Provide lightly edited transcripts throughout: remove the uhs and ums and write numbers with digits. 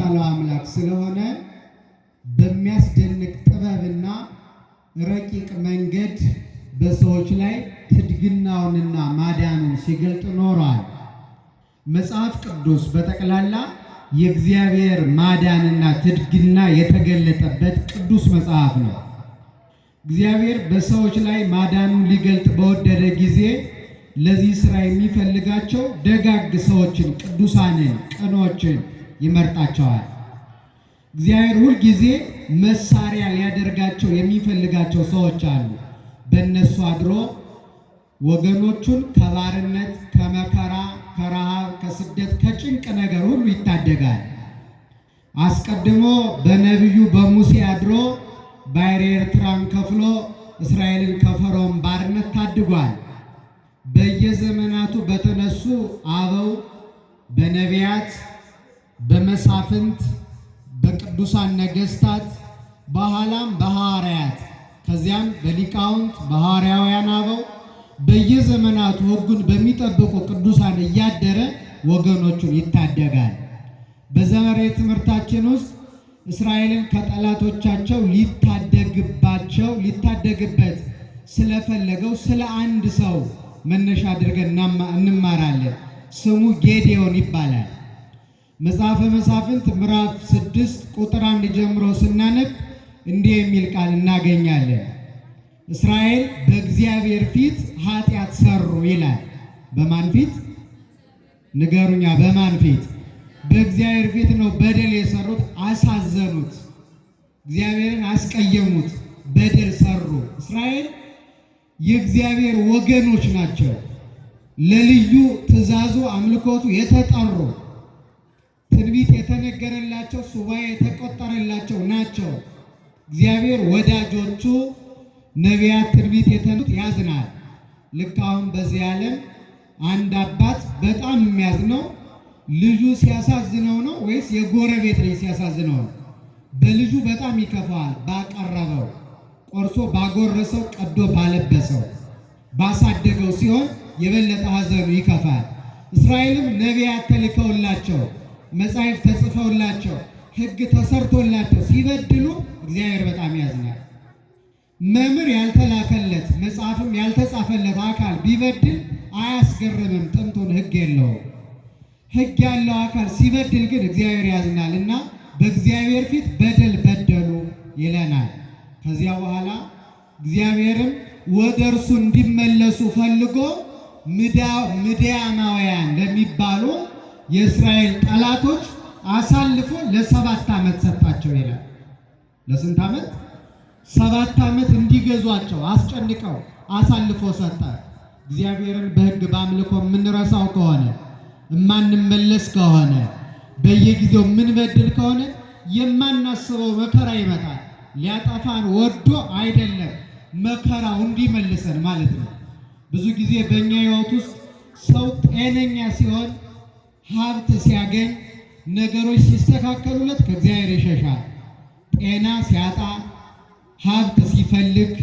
የቻለው አምላክ ስለሆነ በሚያስደንቅ ጥበብና ረቂቅ መንገድ በሰዎች ላይ ትድግናውንና ማዳኑን ሲገልጥ ኖሯል። መጽሐፍ ቅዱስ በጠቅላላ የእግዚአብሔር ማዳንና ትድግና የተገለጠበት ቅዱስ መጽሐፍ ነው። እግዚአብሔር በሰዎች ላይ ማዳኑን ሊገልጥ በወደደ ጊዜ ለዚህ ሥራ የሚፈልጋቸው ደጋግ ሰዎችን፣ ቅዱሳንን፣ ቅኖችን ይመርጣቸዋል። እግዚአብሔር ሁል ጊዜ መሳሪያ ሊያደርጋቸው የሚፈልጋቸው ሰዎች አሉ። በእነሱ አድሮ ወገኖቹን ከባርነት፣ ከመከራ፣ ከረሃብ፣ ከስደት፣ ከጭንቅ ነገር ሁሉ ይታደጋል። አስቀድሞ በነቢዩ በሙሴ አድሮ ባሕረ ኤርትራን ከፍሎ እስራኤልን ከፈርዖን ባርነት ታድጓል። በየዘመናቱ በተነሱ አበው፣ በነቢያት፣ በመሳፍንት፣ በቅዱሳን ነገሥታት፣ በኋላም በሐዋርያት፣ ከዚያም በሊቃውንት በሐዋርያውያን አበው በየዘመናቱ ሕጉን በሚጠብቁ ቅዱሳን እያደረ ወገኖቹን ይታደጋል። በዛሬ ትምህርታችን ውስጥ እስራኤልን ከጠላቶቻቸው ሊታደግበት ስለፈለገው ስለ አንድ ሰው መነሻ አድርገን እንማራለን። ስሙ ጌዴዎን ይባላል። መጽሐፈ መሳፍንት ምዕራፍ 6 ቁጥር 1 ጀምሮ ስናነብ እንዲህ የሚል ቃል እናገኛለን። እስራኤል በእግዚአብሔር ፊት ኃጢአት ሰሩ ይላል። በማን ፊት ንገሩኛ? በማን ፊት? በእግዚአብሔር ፊት ነው በደል የሰሩት። አሳዘኑት፣ እግዚአብሔርን አስቀየሙት፣ በደል ሰሩ። እስራኤል የእግዚአብሔር ወገኖች ናቸው። ለልዩ ትእዛዙ አምልኮቱ የተጠሩ ትንቢት የተነገረላቸው ሱባኤ የተቆጠረላቸው ናቸው። እግዚአብሔር ወዳጆቹ ነቢያት ትንቢት የተኑት ያዝናል። ልክ አሁን በዚህ ዓለም አንድ አባት በጣም የሚያዝነው ልጁ ሲያሳዝነው ነው ወይስ የጎረቤት ልጅ ሲያሳዝነው ነው? በልጁ በጣም ይከፋዋል። ባቀረበው ቆርሶ ባጎረሰው ቀዶ ባለበሰው ባሳደገው ሲሆን የበለጠ ሐዘኑ ይከፋል። እስራኤልም ነቢያት ተልከውላቸው መጻሕፍት ተጽፈውላቸው ሕግ ተሰርቶላቸው ሲበድሉ እግዚአብሔር በጣም ያዝናል። መምህር ያልተላከለት መጽሐፍም ያልተጻፈለት አካል ቢበድል አያስገርምም፣ ጥንቱን ሕግ የለውም። ሕግ ያለው አካል ሲበድል ግን እግዚአብሔር ያዝናል እና በእግዚአብሔር ፊት በደል በደሉ ይለናል። ከዚያ በኋላ እግዚአብሔርም ወደ እርሱ እንዲመለሱ ፈልጎ ምድያማውያን ለሚባሉ የእስራኤል ጠላቶች አሳልፎ ለ7 ዓመት ሰጣቸው ይላል። ለስንት ዓመት? 7 ዓመት እንዲገዟቸው አስጨንቀው አሳልፎ ሰጠ። እግዚአብሔርን በሕግ በአምልኮ የምንረሳው ከሆነ የማንመለስ ከሆነ በየጊዜው የምንበድል ከሆነ የማናስበው መከራ ይመጣል። ሊያጠፋን ወዶ አይደለም፣ መከራው እንዲመልሰን ማለት ነው። ብዙ ጊዜ በእኛ ሕይወት ውስጥ ሰው ጤነኛ ሲሆን፣ ሀብት ሲያገኝ፣ ነገሮች ሲስተካከሉለት ከእግዚአብሔር ይሸሻል። ጤና ሲያጣ፣ ሀብት ሲፈልግ፣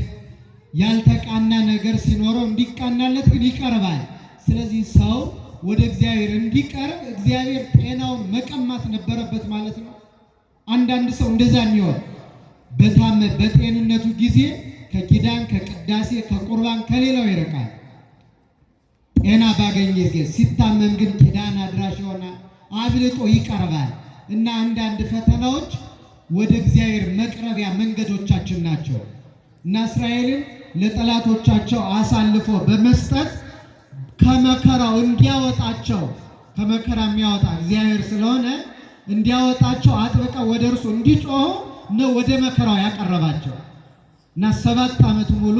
ያልተቃና ነገር ሲኖረው እንዲቃናለት ግን ይቀርባል። ስለዚህ ሰው ወደ እግዚአብሔር እንዲቀርብ እግዚአብሔር ጤናውን መቀማት ነበረበት ማለት ነው። አንዳንድ ሰው እንደዛ የሚሆን በጤንነቱ ጊዜ ከኪዳን ከቅዳሴ ከቁርባን ከሌላው ይርቃል። ጤና ባገኘ ጊዜ ሲታመም ግን ኪዳን አድራሽ ይሆናል፣ አብልጦ ይቀርባል። እና አንዳንድ ፈተናዎች ወደ እግዚአብሔር መቅረቢያ መንገዶቻችን ናቸው። እና እስራኤልን ለጠላቶቻቸው አሳልፎ በመስጠት ከመከራው እንዲያወጣቸው፣ ከመከራ የሚያወጣ እግዚአብሔር ስለሆነ እንዲያወጣቸው አጥብቀው ወደ እርሱ እንዲጮሁ ነው ወደ መከራው ያቀረባቸው። እና 7 ዓመት ሙሉ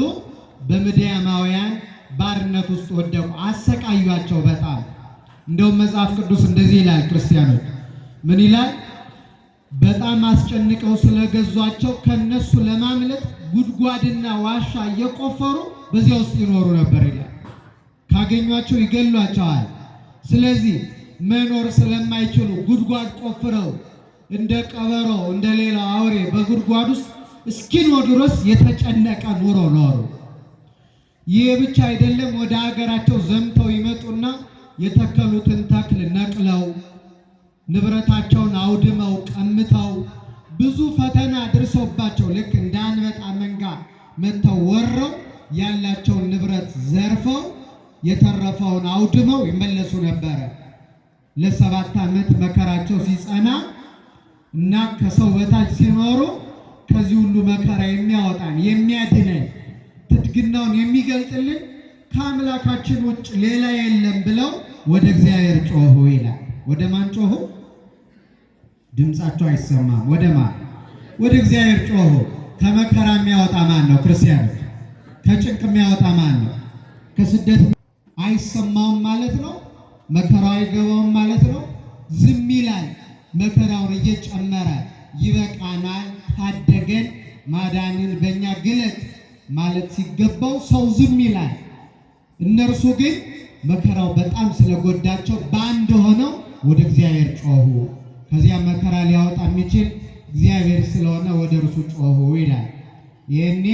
በምድያማውያን ባርነት ውስጥ ወደቁ፣ አሰቃዩአቸው በጣም። እንደውም መጽሐፍ ቅዱስ እንደዚህ ይላል፣ ክርስቲያኖች ምን ይላል? በጣም አስጨንቀው ስለገዟቸው ከነሱ ለማምለጥ ጉድጓድና ዋሻ እየቆፈሩ በዚያ ውስጥ ይኖሩ ነበር ይላል። ካገኟቸው ይገሏቸዋል። ስለዚህ መኖር ስለማይችሉ ጉድጓድ ቆፍረው እንደ ቀበሮ እንደ ሌላው አውሬ በጉድጓድ ውስጥ እስኪኖር ድረስ የተጨነቀ ኑሮ ኖሩ። ይህ ብቻ አይደለም። ወደ ሀገራቸው ዘምተው ይመጡና የተከሉትን ተክል ነቅለው ንብረታቸውን አውድመው ቀምተው ብዙ ፈተና ደርሶባቸው ልክ እንደ አንበጣ መንጋ መጥተው ወረው ያላቸውን ንብረት ዘርፈው የተረፈውን አውድመው ይመለሱ ነበረ። ለ7 ዓመት መከራቸው ሲጸና እና ከሰው በታች ሲኖሩ ከዚህ ሁሉ መከራ የሚያወጣን የሚያድነን ትድግናውን የሚገልጥልን ከአምላካችን ውጭ ሌላ የለም ብለው ወደ እግዚአብሔር ጮሁ ይላል። ወደ ማን ጮሁ? ድምጻቸው አይሰማም። ወደ ማን? ወደ እግዚአብሔር ጮሁ። ከመከራ የሚያወጣ ማን ነው? ክርስቲያኖች፣ ከጭንቅ የሚያወጣ ማን ነው? ከስደት አይሰማውም ማለት ነው። መከራው አይገባውም ማለት ነው። ዝም ይላል። መከራውን እየጨመረ ይበቃናል፣ ታደገን፣ ማዳንን በእኛ ግለጥ ማለት ሲገባው ሰው ዝም ይላል። እነርሱ ግን መከራው በጣም ስለጎዳቸው በአንድ ሆነው ወደ እግዚአብሔር ጮሁ። ከዚያ መከራ ሊያወጣ የሚችል እግዚአብሔር ስለሆነ ወደ እርሱ ጮሁ ይላል። ይህኔ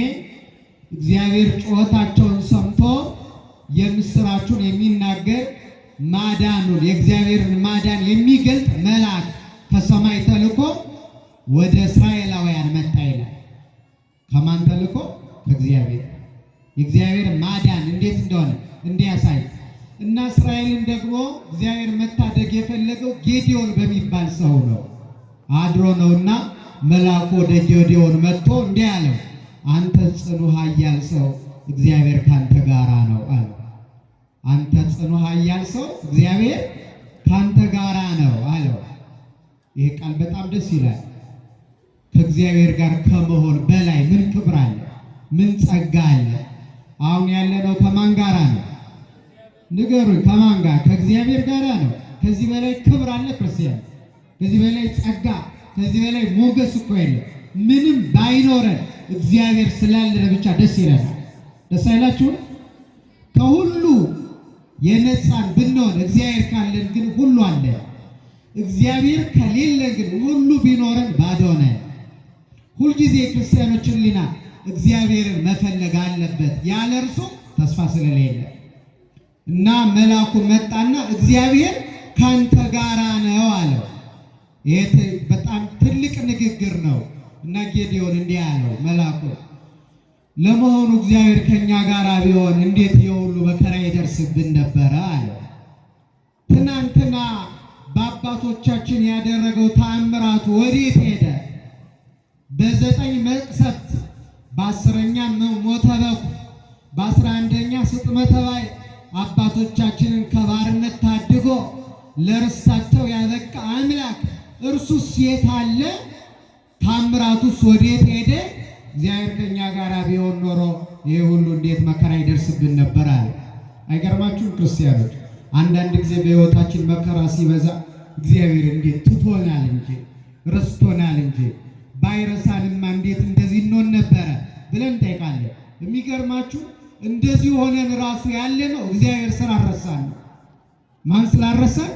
እግዚአብሔር ጩኸታቸውን ሰምቶ የምስራቹን የሚናገር ማዳኑን የእግዚአብሔርን ማዳን የሚገልጥ መልአክ ከሰማይ ተልኮ ወደ እስራኤላውያን መጣ ይላል። ከማን ተልኮ? ከእግዚአብሔር። የእግዚአብሔር ማዳን እንዴት እንደሆነ እንዲያሳይ እና እስራኤልን ደግሞ እግዚአብሔር መታደግ የፈለገው ጌዲዮን በሚባል ሰው ነው አድሮ ነውና መልአኩ ወደ ጌዲዮን መጥቶ እንዲህ አለው፣ አንተ ጽኑ ኃያል ሰው እግዚአብሔር ካንተ ጋራ ነው አለ። አንተ ጽኑ ኃያል ሰው እግዚአብሔር ካንተ ጋራ ነው አለው። ይሄ ቃል በጣም ደስ ይላል። ከእግዚአብሔር ጋር ከመሆን በላይ ምን ክብር አለ? ምን ጸጋ አለ? አሁን ያለነው ከማን ጋራ ነው? ንገሩኝ። ከማን ጋር? ከእግዚአብሔር ጋራ ነው። ከዚህ በላይ ክብር አለ ክርስቲያን? ከዚህ በላይ ጸጋ፣ ከዚህ በላይ ሞገስ እኮ የለም። ምንም ባይኖረን እግዚአብሔር ስላለን ብቻ ደስ ይለናል። ደስ አይላችሁም? ከሁሉ የነጻን ብንሆን እግዚአብሔር ካለን ግን ሁሉ አለ። እግዚአብሔር ከሌለ ግን ሁሉ ቢኖረን ባዶ ነን። ሁልጊዜ ክርስቲያኖች ሕሊና እግዚአብሔርን መፈለግ አለበት፣ ያለ እርሱ ተስፋ ስለሌለ እና መልአኩ መጣና እግዚአብሔር ካንተ ጋራ ነው አለው። ይሄ በጣም ትልቅ ንግግር ነው እና ጌዲዮን እንዲህ አለው መልአኩ፣ ለመሆኑ እግዚአብሔር ከኛ ጋራ ቢሆን እንዴት የሁሉ መከራ ይደርስብን ነበረ አለው። ትናንትና በአባቶቻችን ያደረገው ተአምራቱ ወዴት ሄደ? በ9 መቅሰፍት፣ በ10ኛ ሞተ በኩር፣ በ11ኛ ስጥመተ ባይ አባቶቻችንን ከባርነት ታድጎ ለርስታቸው ያበቃ አምላክ እርሱስ የት አለ? ታምራቱስ ወዴት ሄደ? እግዚአብሔር ከኛ ጋር ቢሆን ኖሮ ይሄ ሁሉ እንዴት መከራ ይደርስብን ነበር አለ። አይገርማችሁም ክርስቲያኖች? አንዳንድ ጊዜ በሕይወታችን መከራ ሲበዛ እግዚአብሔር እንዴት ትቶናል እንጂ ረስቶናል እንጂ ባይረሳንማ እንዴት እንደዚህ እንሆን ነበረ ብለን እንጠይቃለን። የሚገርማችሁ እንደዚህ ሆነን ራሱ ያለ ነው እግዚአብሔር ስላልረሳን ነው። ማን ስላልረሳን?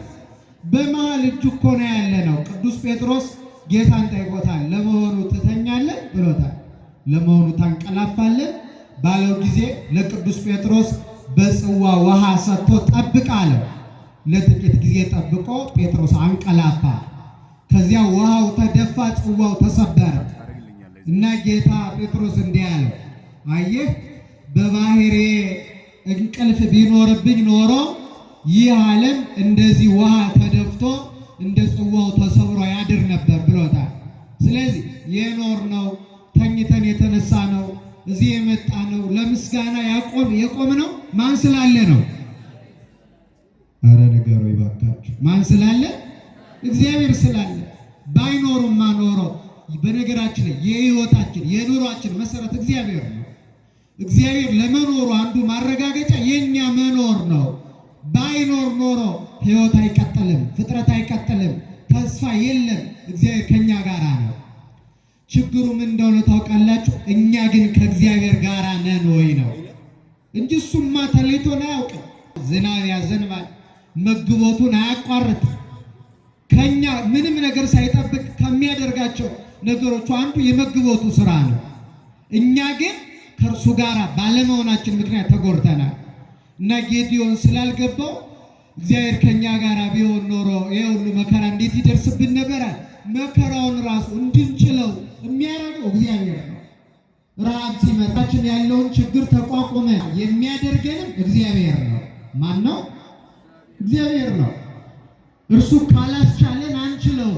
በመሃል እጁ እኮ ነው ያለ ነው። ቅዱስ ጴጥሮስ ጌታን ጠይቆታል። ለመሆኑ ትተኛለህ ብሎታል። ለመሆኑ ታንቀላፋለህ ባለው ጊዜ ለቅዱስ ጴጥሮስ በጽዋ ውሃ ሰጥቶ ጠብቅ አለው። ለጥቂት ጊዜ ጠብቆ ጴጥሮስ አንቀላፋ። ከዚያ ውሃው ተደፋ፣ ጽዋው ተሰበረ እና ጌታ ጴጥሮስ እንዲህ አለው፣ አየህ በባህሬ እንቅልፍ ቢኖርብኝ ኖሮ ይህ ዓለም እንደዚህ ውሃ ተደፍቶ እንደ ጽዋው ተሰብሮ ያድር ነበር ብሎታል። ስለዚህ የኖርነው ተኝተን የተነሳ ነው፣ እዚህ የመጣ ነው፣ ለምስጋና የቆም ነው ማን ስላለ ነው? አረ ነገሩ ይባካችሁ። ማን ስላለ? እግዚአብሔር ስላለ። ባይኖሩማ ኖሮ በነገራችን ላይ የሕይወታችን የኑሯችን መሰረት እግዚአብሔር ነው። እግዚአብሔር ለመኖሩ አንዱ ማረጋገጫ የኛ መኖር ነው። ባይኖር ኖሮ ሕይወት አይቀጥልም፣ ፍጥረት አይቀጥልም፣ ተስፋ የለም። እግዚአብሔር ከኛ ጋር ነው። ችግሩ ምን እንደሆነ ታውቃላችሁ? እኛ ግን ከእግዚአብሔር ጋር ነን ወይ ነው እንጂ እሱማ ተለይቶን አያውቅም። ዝናብ ያዘንባል፣ መግቦቱን አያቋርጥ። ከኛ ምንም ነገር ሳይጠብቅ ከሚያደርጋቸው ነገሮች አንዱ የመግቦቱ ስራ ነው። እኛ ግን ከእርሱ ጋር ባለመሆናችን ምክንያት ተጎድተናል እና ጌዲዮን ስላልገባው እግዚአብሔር ከኛ ጋር ቢሆን ኖሮ ይሄ ሁሉ መከራ እንዴት ይደርስብን ነበረ? መከራውን ራሱ እንድንችለው የሚያደርገው እግዚአብሔር ነው። ረሃብ ሲመጣችን ያለውን ችግር ተቋቁመን የሚያደርገንም እግዚአብሔር ነው። ማን ነው? እግዚአብሔር ነው። እርሱ ካላስቻለን አንችለው።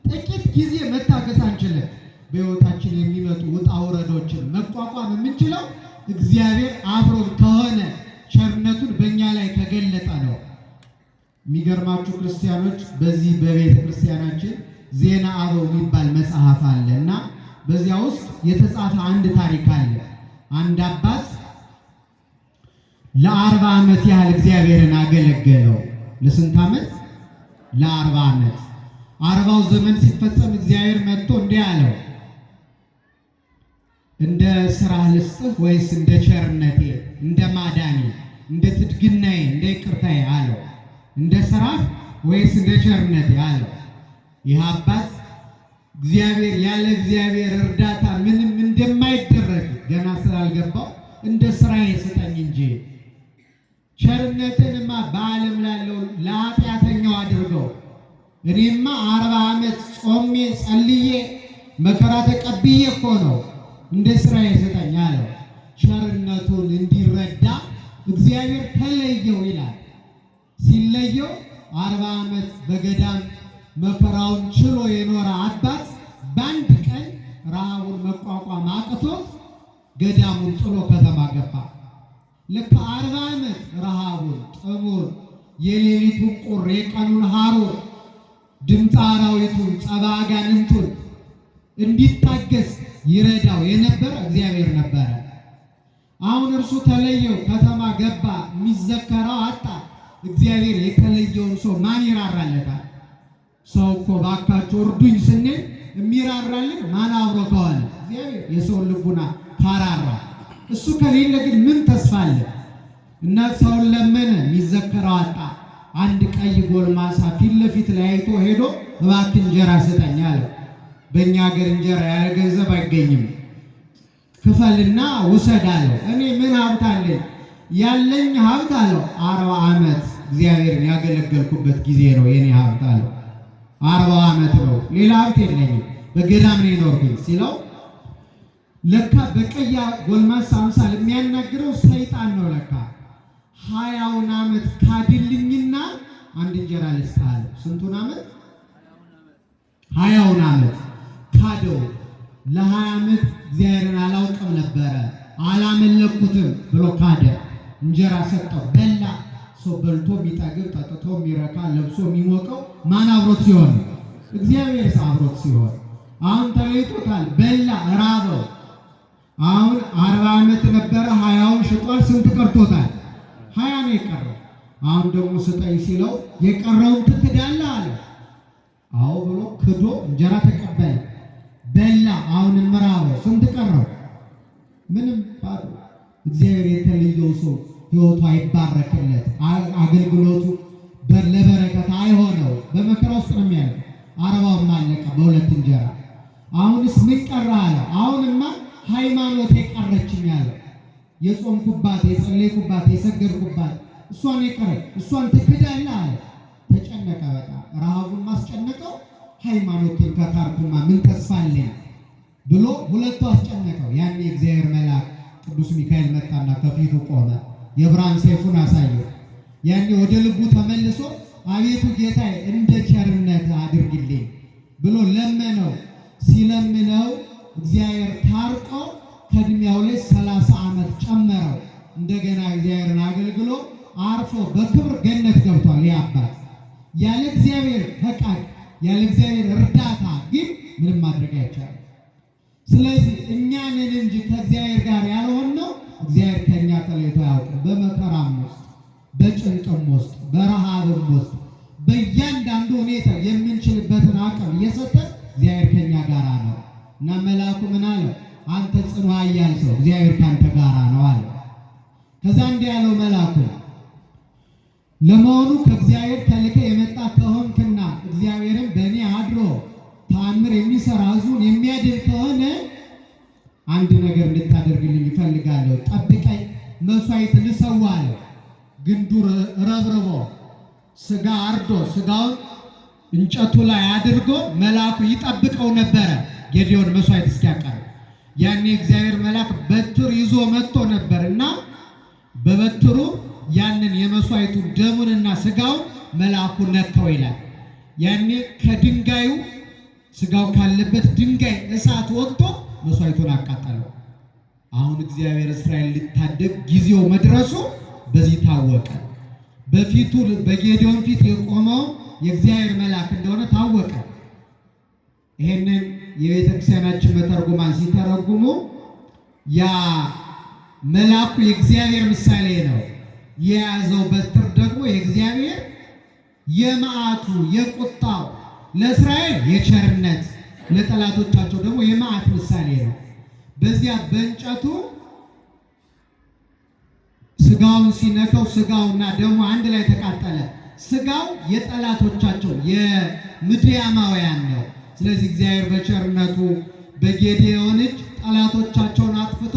ጥቂት ጊዜ መታገስ አንችልም። በሕይወታችን የሚመጡ ውጣ ውረዶችን መቋቋም የምንችለው እግዚአብሔር አብሮን ከሆነ ቸርነቱን በእኛ ላይ ከገለጠ ነው። የሚገርማችሁ ክርስቲያኖች፣ በዚህ በቤተ ክርስቲያናችን ዜና አበው የሚባል መጽሐፍ አለ እና በዚያ ውስጥ የተጻፈ አንድ ታሪክ አለ። አንድ አባት ለ40 ዓመት ያህል እግዚአብሔርን አገለገለው። ለስንት ዓመት? ለ40 ዓመት። 40ው ዘመን ሲፈጸም እግዚአብሔር መጥቶ እንዲህ አለው፣ እንደ ስራህ ልስጥህ ወይስ እንደ ቸርነቴ፣ እንደ ማዳኔ፣ እንደ ትድግናዬ፣ እንደ ይቅርታዬ አለው። እንደ ስራህ ወይስ እንደ ቸርነቴ አለው። ይህ አባት እግዚአብሔር ያለ እግዚአብሔር እርዳታ ምንም እንደማይደረግ ገና ስላልገባው እንደ ስራዬ ስጠኝ እንጂ ቸርነትንማ በዓለም ላለው ለኃጢአተኛው አድርገው፣ እኔማ 40 ዓመት ጾሜ ጸልዬ መከራ ተቀብዬ እኮ ነው እንደ ስራዬ ስጠኝ አለው። ቸርነቱን እንዲረዳ እግዚአብሔር ተለየው ይላል። ሲለየው 40 ዓመት በገዳም መከራውን ችሎ የኖረ አባት በአንድ ቀን ረሃቡን መቋቋም አቅቶት ገዳሙን ጥሎ ከተማ ገባ። ልክ 40 ዓመት ረሃቡን፣ ጥሙን፣ የሌሊቱን ቁር፣ የቀኑን ሐሩር፣ ድምፀ አራዊቱን፣ ጸባ አጋንንቱን እንዲታገስ ይረዳው የነበረ እግዚአብሔር ነበረ። አሁን እርሱ ተለየው፣ ከተማ ገባ፣ የሚዘከረው አጣ። እግዚአብሔር የተለየውን ሰው ማን ይራራለታል? ሰው እኮ ባካችሁ እርዱኝ ስንል የሚራራልን ማን አብሮ ከሆነ? እግዚአብሔር የሰውን ልቡና ካራራ። እሱ ከሌለ ግን ምን ተስፋ አለ? እና ሰውን ለመነ፣ የሚዘከረው አጣ። አንድ ቀይ ጎልማሳ ፊት ለፊት ላይ አይቶ ሄዶ እባክህ እንጀራ ስጠኝ አለው። በእኛ ሀገር እንጀራ ያለ ገንዘብ አይገኝም፣ ክፈልና ውሰድ አለው። እኔ ምን ሀብት አለኝ? ያለኝ ሀብት አለው 40 ዓመት እግዚአብሔርን ያገለገልኩበት ጊዜ ነው የኔ ሀብት አለው። 40 ዓመት ነው፣ ሌላ ሀብት የለኝም፣ በገዳም ነው የኖርኩኝ ሲለው ለካ በቀያ ጎልማሳ አምሳል የሚያናግረው ሰይጣን ነው። ለካ 20ውን ዓመት ካድልኝና አንድ እንጀራ ልስጥህ አለው። ስንቱን ዓመት? 20ውን ዓመት ካደው። ለ20 ዓመት እግዚአብሔርን አላውቅም ነበረ፣ አላመለኩትም ብሎ ካደ። እንጀራ ሰጠው፣ በላ። ሰው በልቶ የሚጠግብ ጠጥቶ የሚረካ ለብሶ የሚሞቀው ማን አብሮት ሲሆን? እግዚአብሔር አብሮት ሲሆን። አሁን ተለይቶታል፣ በላ፣ ራበው። አሁን 40 ዓመት ነበረ፣ 20ውን ሽጧል። ስንት ቀርቶታል? 20 ነው የቀረው። አሁን ደግሞ ስጠኝ ሲለው የቀረውን ትክዳለህ አለ። አዎ ብሎ ክዶ እንጀራ ተቀበለ፣ በላ። አሁንም ራበው። ስንት ቀረው? ምንም ባዶ። እግዚአብሔር የተለየው ሰው ሕይወቱ አይባረክለት፣ አገልግሎቱ ለበረከት አይሆነው። በመከራ ውስጥ ነው የሚያልፍ። 40ውም አለቀ በሁለት እንጀራ። አሁንስ ምን ቀረ አለ። አሁንማ ሃይማኖት የቀረችኝ አለ። የጾምኩባት፣ የጸለይኩባት፣ የሰገድኩባት እሷን የቀረች፣ እሷን ትክዳለህ አለ። ተጨነቀ በጣም። ረሃቡን ማስጨነቀው፣ ሃይማኖትን ከካርኩማ ምን ተስፋ አለኝ ብሎ ሁለቱ አስጨነቀው። ያኔ የእግዚአብሔር መልአክ ቅዱስ ሚካኤል መጣና ከፊቱ ቆመ። የብርሃን ሰይፉን አሳየው። ያኔ ወደ ልቡ ተመልሶ አቤቱ ጌታዬ እንደ ቸርነት አድርግልኝ ብሎ ለመነው። ሲለምነው እግዚአብሔር ታርቆ ከእድሜያው ላይ 30 ዓመት ጨመረው። እንደገና እግዚአብሔርን አገልግሎ አርፎ በክብር ገነት ገብቷል። ይህ አባት ያለ እግዚአብሔር ፈቃድ፣ ያለ እግዚአብሔር እርዳታ ግን ምንም ማድረግ አይቻልም። ስለዚህ እኛንን እንጂ ከእግዚአብሔር ጋር ያልሆነው እግዚአብሔር ከእኛ ተለይቶ አያውቅም። በመከራም ውስጥ፣ በጭንቅም ውስጥ፣ በረሃብም ውስጥ በእያንዳንዱ ሁኔታ የምንችልበትን አቅም እየሰጠ እግዚአብሔር ከእኛ ጋር ነው እና መልአኩ ምን አለው? አንተ ጽኑ ኃያል ሰው እግዚአብሔር ካንተ ጋር ነው አለ። ከዛ እንዲህ ያለው መልአኩ ለመሆኑ ከእግዚአብሔር ተልከ የመጣ ከሆንክና እግዚአብሔርን በእኔ አድሮ ተአምር የሚሰራ ሕዝቡን የሚያድን ከሆነ አንድ ነገር እንድታደርግልኝ ይፈልጋለሁ። ጠብቀኝ፣ መስዋዕት ልሰዋ አለ። ግንዱ ረብርቦ ስጋ አርዶ ስጋውን እንጨቱ ላይ አድርጎ መልአኩ ይጠብቀው ነበረ ጌዲዮን መስዋዕት እስኪያቀርብ። ያኔ እግዚአብሔር መልአክ በትር ይዞ መጥቶ ነበርና በበትሩ ያንን የመስዋዕቱ ደሙንና ስጋውን መልአኩ ነካው ይላል። ያኔ ከድንጋዩ ስጋው ካለበት ድንጋይ እሳት ወጥቶ መስዋዕቱን አቃጠለው። አሁን እግዚአብሔር እስራኤል ሊታደግ ጊዜው መድረሱ በዚህ ታወቀ። በፊቱ በጌዲዮን ፊት የቆመው የእግዚአብሔር መልአክ እንደሆነ ታወቀ። ይሄንን የቤተ ክርስቲያናችን መተርጉማን ሲተረጉሙ ያ መልአኩ የእግዚአብሔር ምሳሌ ነው፣ የያዘው በትር ደግሞ የእግዚአብሔር የመዓቱ የቁጣው ለእስራኤል የቸርነት ለጠላቶቻቸው ደግሞ የመዓት ምሳሌ ነው። በዚያ በእንጨቱ ስጋውን ሲነካው ስጋውና ደሙ አንድ ላይ ተቃጠለ። ስጋው የጠላቶቻቸው የምድያማውያን ነው። ስለዚህ እግዚአብሔር በቸርነቱ በጌዲዮን እጅ ጠላቶቻቸውን አጥፍቶ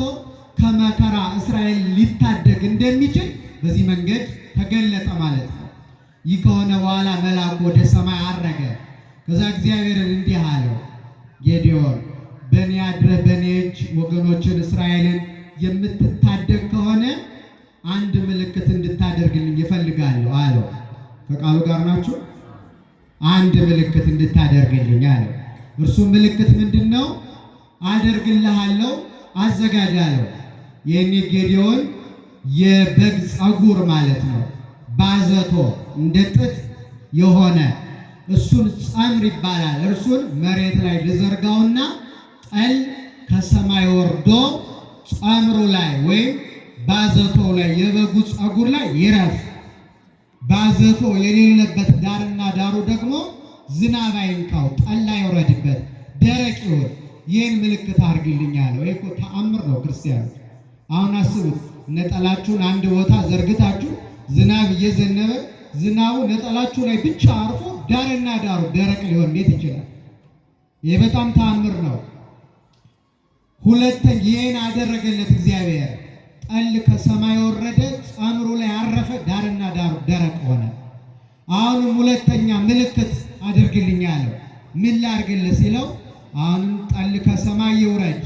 ከመከራ እስራኤል ሊታደግ እንደሚችል በዚህ መንገድ ተገለጠ ማለት ነው። ይህ ከሆነ በኋላ መልአኩ ወደ ሰማይ አረገ። ከዛ እግዚአብሔርን እንዲህ አለው፣ ጌዲዮን በእኔ አድረህ በእኔ እጅ ወገኖችን እስራኤልን የምትታደግ ከሆነ አንድ ምልክት እንድታደርግልኝ ይፈልጋለሁ አለው። ከቃሉ ጋር ናችሁ? አንድ ምልክት እንድታደርግልኝ አለው። እርሱ ምልክት ምንድን ነው? አደርግልሃለሁ፣ አዘጋጅ አለው። የኔ ጌዲዮን የበግ ፀጉር ማለት ነው፣ ባዘቶ እንደ ጥጥ የሆነ እሱን ጸምር ይባላል። እርሱን መሬት ላይ ልዘርጋውና ጠል ከሰማይ ወርዶ ጸምሩ ላይ ወይም ባዘቶ ላይ የበጉ ፀጉር ላይ ይረፍ። ባዘቶ የሌለበት ዳርና ዳሩ ደግሞ ዝናብ አይንካው፣ ጠል አይውረድበት፣ ደረቅ ይሁን። ይህን ምልክት አድርግልኝ አለው። ይሄ እኮ ተአምር ነው ክርስቲያኖች። አሁን አስቡት፣ ነጠላችሁን አንድ ቦታ ዘርግታችሁ ዝናብ እየዘነበ ዝናቡ ነጠላችሁ ላይ ብቻ አርፎ ዳርና ዳሩ ደረቅ ሊሆን እንዴት ይችላል? ይህ በጣም ተአምር ነው። ሁለተኛ ይህን አደረገለት እግዚአብሔር። ጠል ከሰማይ ወረደ፣ ጸምሩ ላይ አረፈ፣ ዳርና ዳሩ ደረቅ ሆነ። አሁንም ሁለተኛ ምልክት አድርግልኝ አለው። ምን ላድርግልህ ሲለው አሁንም ጠል ከሰማይ ይውረድ፣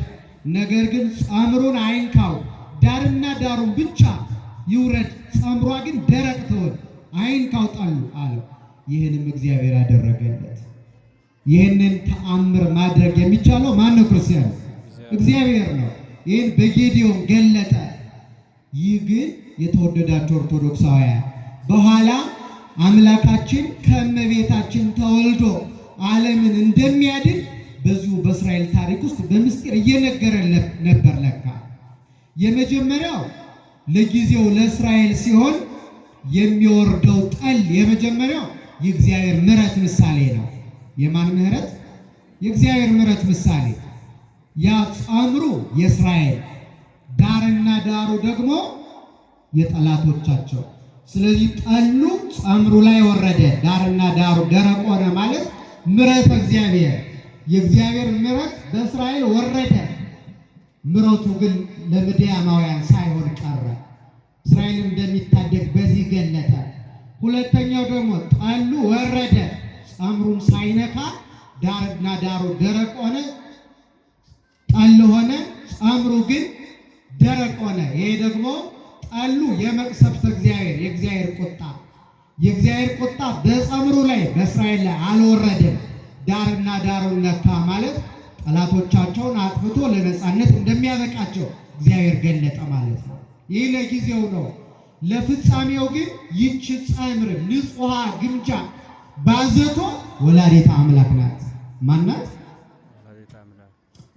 ነገር ግን ጸምሩን አይንካው፣ ዳርና ዳሩን ብቻ ይውረድ፣ ጸምሯ ግን ደረቅ ትሆን፣ አይንካው ጠሉ አለው። ይህንም እግዚአብሔር አደረገለት። ይህንን ተአምር ማድረግ የሚቻለው ማን ነው? ክርስቲያን እግዚአብሔር ነው። ይህን በጌዲዮን ገለጠ። ይህ ግን የተወደዳቸው ኦርቶዶክሳውያን በኋላ አምላካችን ከእመቤታችን ተወልዶ ዓለምን እንደሚያድን በዚሁ በእስራኤል ታሪክ ውስጥ በምስጢር እየነገረን ነበር። ለካ የመጀመሪያው ለጊዜው ለእስራኤል ሲሆን የሚወርደው ጠል የመጀመሪያው የእግዚአብሔር ምሕረት ምሳሌ ነው። የማን ምሕረት? የእግዚአብሔር ምሕረት ምሳሌ። ያ ጸምሩ የእስራኤል ዳርና ዳሩ ደግሞ የጠላቶቻቸው። ስለዚህ ጠሉ ጸምሩ ላይ ወረደ፣ ዳርና ዳሩ ደረቅ ሆነ ማለት ምሕረት እግዚአብሔር የእግዚአብሔር ምሕረት በእስራኤል ወረደ። ምሕረቱ ግን ለምድያማውያን ሳይሆን ቀረ። እስራኤልን እንደሚታደግ በዚህ ገለጠ። ሁለተኛው ደግሞ ጠሉ ወረደ፣ ጸምሩን ሳይነካ ዳርና ዳሩ ደረቅ ሆነ። ጠል ሆነ፣ ጸምሩ ግን ደረቅ ሆነ። ይሄ ደግሞ ጠሉ የመቅሰፍት እግዚአብሔር የእግዚአብሔር ቁጣ፣ የእግዚአብሔር ቁጣ በጸምሩ ላይ በእስራኤል ላይ አልወረደም። ዳርና ዳሩን ነካ ማለት ጠላቶቻቸውን አጥፍቶ ለነፃነት እንደሚያበቃቸው እግዚአብሔር ገለጠ ማለት ነው። ይህ ለጊዜው ነው። ለፍጻሜው ግን ይህች ጸምር ንጹሐ ግምጃ ባዘቶ ወላዲተ አምላክ ናት። ማናት?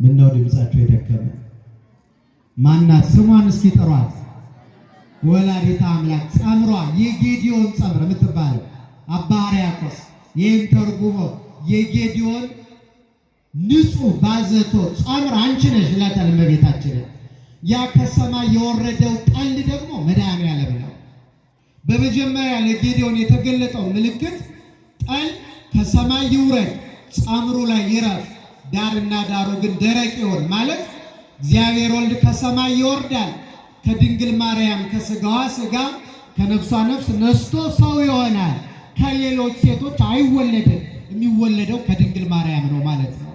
ምነው ድምፃቸው የደከመ? ማናት? ስሟን እስኪ ጥሯት። ወላዲተ አምላክ ጸምሯ የጌዲዮን ጸምር የምትባለው አባ ሕርያቆስ ይህን ተርጉሞ የጌዲዮን ንጹሕ ባዘቶ ጸምር አንቺ ነሽ ይላታል እመቤታችንን። ያ ከሰማይ የወረደው ጠል ደግሞ መድኃኔዓለም ነው። በመጀመሪያ ለጌዲዮን የተገለጠው ምልክት ጠል ከሰማይ ይውረድ፣ ጸምሩ ላይ ይረፍ፣ ዳርና ዳሩ ግን ደረቅ ይሆን ማለት እግዚአብሔር ወልድ ከሰማይ ይወርዳል፣ ከድንግል ማርያም ከስጋዋ ስጋ ከነፍሷ ነፍስ ነስቶ ሰው ይሆናል። ከሌሎች ሴቶች አይወለድም። የሚወለደው ከድንግል ማርያም ነው ማለት ነው።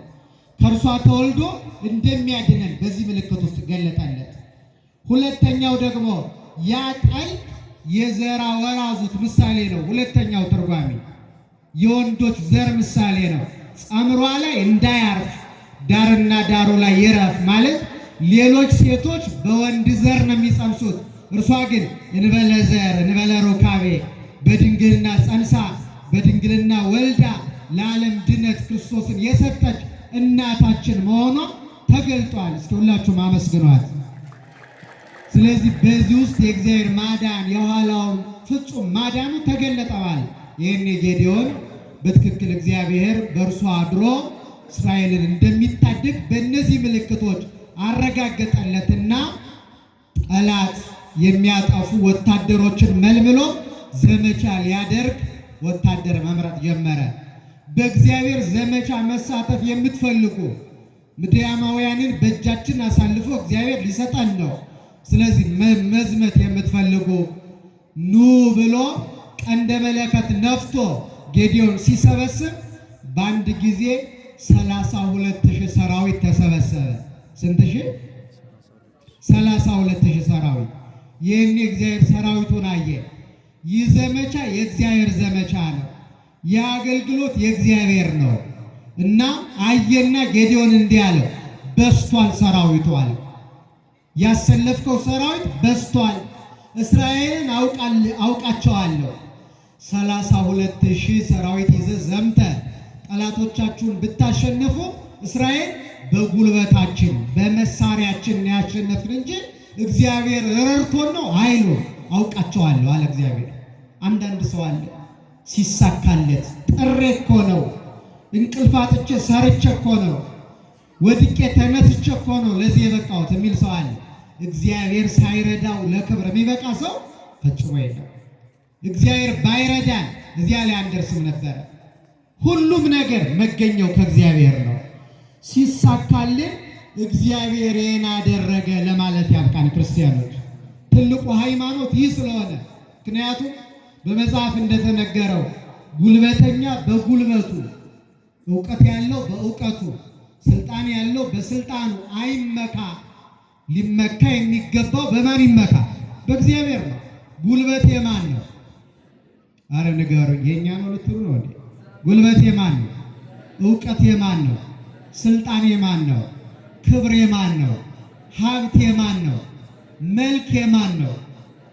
ከእርሷ ተወልዶ እንደሚያድነን በዚህ ምልክት ውስጥ ገለጠለት። ሁለተኛው ደግሞ ያ ጠል የዘራ ወራዙት ምሳሌ ነው። ሁለተኛው ትርጓሜ የወንዶች ዘር ምሳሌ ነው። ጸምሯ ላይ እንዳያርፍ ዳርና ዳሩ ላይ ይረፍ ማለት ሌሎች ሴቶች በወንድ ዘር ነው የሚጸንሱት። እርሷ ግን እንበለ ዘር እንበለ ሩካቤ በድንግልና ጸንሳ በድንግልና ወልዳ ለዓለም ድነት ክርስቶስን የሰጠች እናታችን መሆኗ ተገልጧል። እስኪ ሁላችሁም አመስግኗት። ስለዚህ በዚህ ውስጥ የእግዚአብሔር ማዳን የኋላውን ፍጹም ማዳኑ ተገለጠዋል። ይህን ጌዴዎን በትክክል እግዚአብሔር በእርሱ አድሮ እስራኤልን እንደሚታደግ በእነዚህ ምልክቶች አረጋገጠለትና ጠላት የሚያጠፉ ወታደሮችን መልምሎ ዘመቻ ሊያደርግ ወታደር መምረጥ ጀመረ። በእግዚአብሔር ዘመቻ መሳተፍ የምትፈልጉ ምድያማውያንን በእጃችን አሳልፎ እግዚአብሔር ሊሰጠን ነው። ስለዚህ መዝመት የምትፈልጉ ኑ ብሎ ቀንደ መለከት ነፍቶ ጌዴዎን ሲሰበስብ በአንድ ጊዜ 32,000 ሰራዊት ተሰበሰበ። ስንት ሺህ? 32,000 ሰራዊት። ይህን የእግዚአብሔር ሰራዊቱን አየ። ይህ ዘመቻ የእግዚአብሔር ዘመቻ ነው። ይህ አገልግሎት የእግዚአብሔር ነው እና አየና ጌዴዎን እንዲህ አለ፣ በስቷል ሰራዊቱ አለ። ያሰለፍከው ሰራዊት በስቷል። እስራኤልን አውቃቸዋለሁ። 32,000 ሰራዊት ይዘህ ዘምተህ ጠላቶቻችሁን ብታሸንፉ እስራኤል በጉልበታችን በመሳሪያችን ያሸነፍን እንጂ እግዚአብሔር ረድቶን ነው አይሉ አውቃቸዋለሁ አለ እግዚአብሔር። አንዳንድ ሰው አለ ሲሳካለት ጥሬ እኮ ነው፣ እንቅልፍ አጥቼ ሰርቼ እኮ ነው፣ ወድቄ ተነስቼ እኮ ነው ለዚህ የበቃሁት የሚል ሰው አለ። እግዚአብሔር ሳይረዳው ለክብር የሚበቃ ሰው ፈጽሞ የለም። እግዚአብሔር ባይረዳን እዚያ ላይ አንደርስም ነበር። ሁሉም ነገር መገኘው ከእግዚአብሔር ነው። ሲሳካልን እግዚአብሔር ይህን አደረገ ለማለት ያብቃን። ክርስቲያኖች ትልቁ ሃይማኖት ይህ ስለሆነ፣ ምክንያቱም በመጽሐፍ እንደተነገረው ጉልበተኛ በጉልበቱ፣ እውቀት ያለው በእውቀቱ፣ ስልጣን ያለው በስልጣኑ አይመካ። ሊመካ የሚገባው በማን ይመካ? በእግዚአብሔር ነው። ጉልበት የማን ነው? አረ ንገሩኝ። የኛ ነው ልትሉ ነው እንዴ? ጉልበት የማን ነው? እውቀት የማን ነው? ስልጣን የማን ነው? ክብር የማን ነው? ሀብት የማን ነው? መልክ የማን ነው?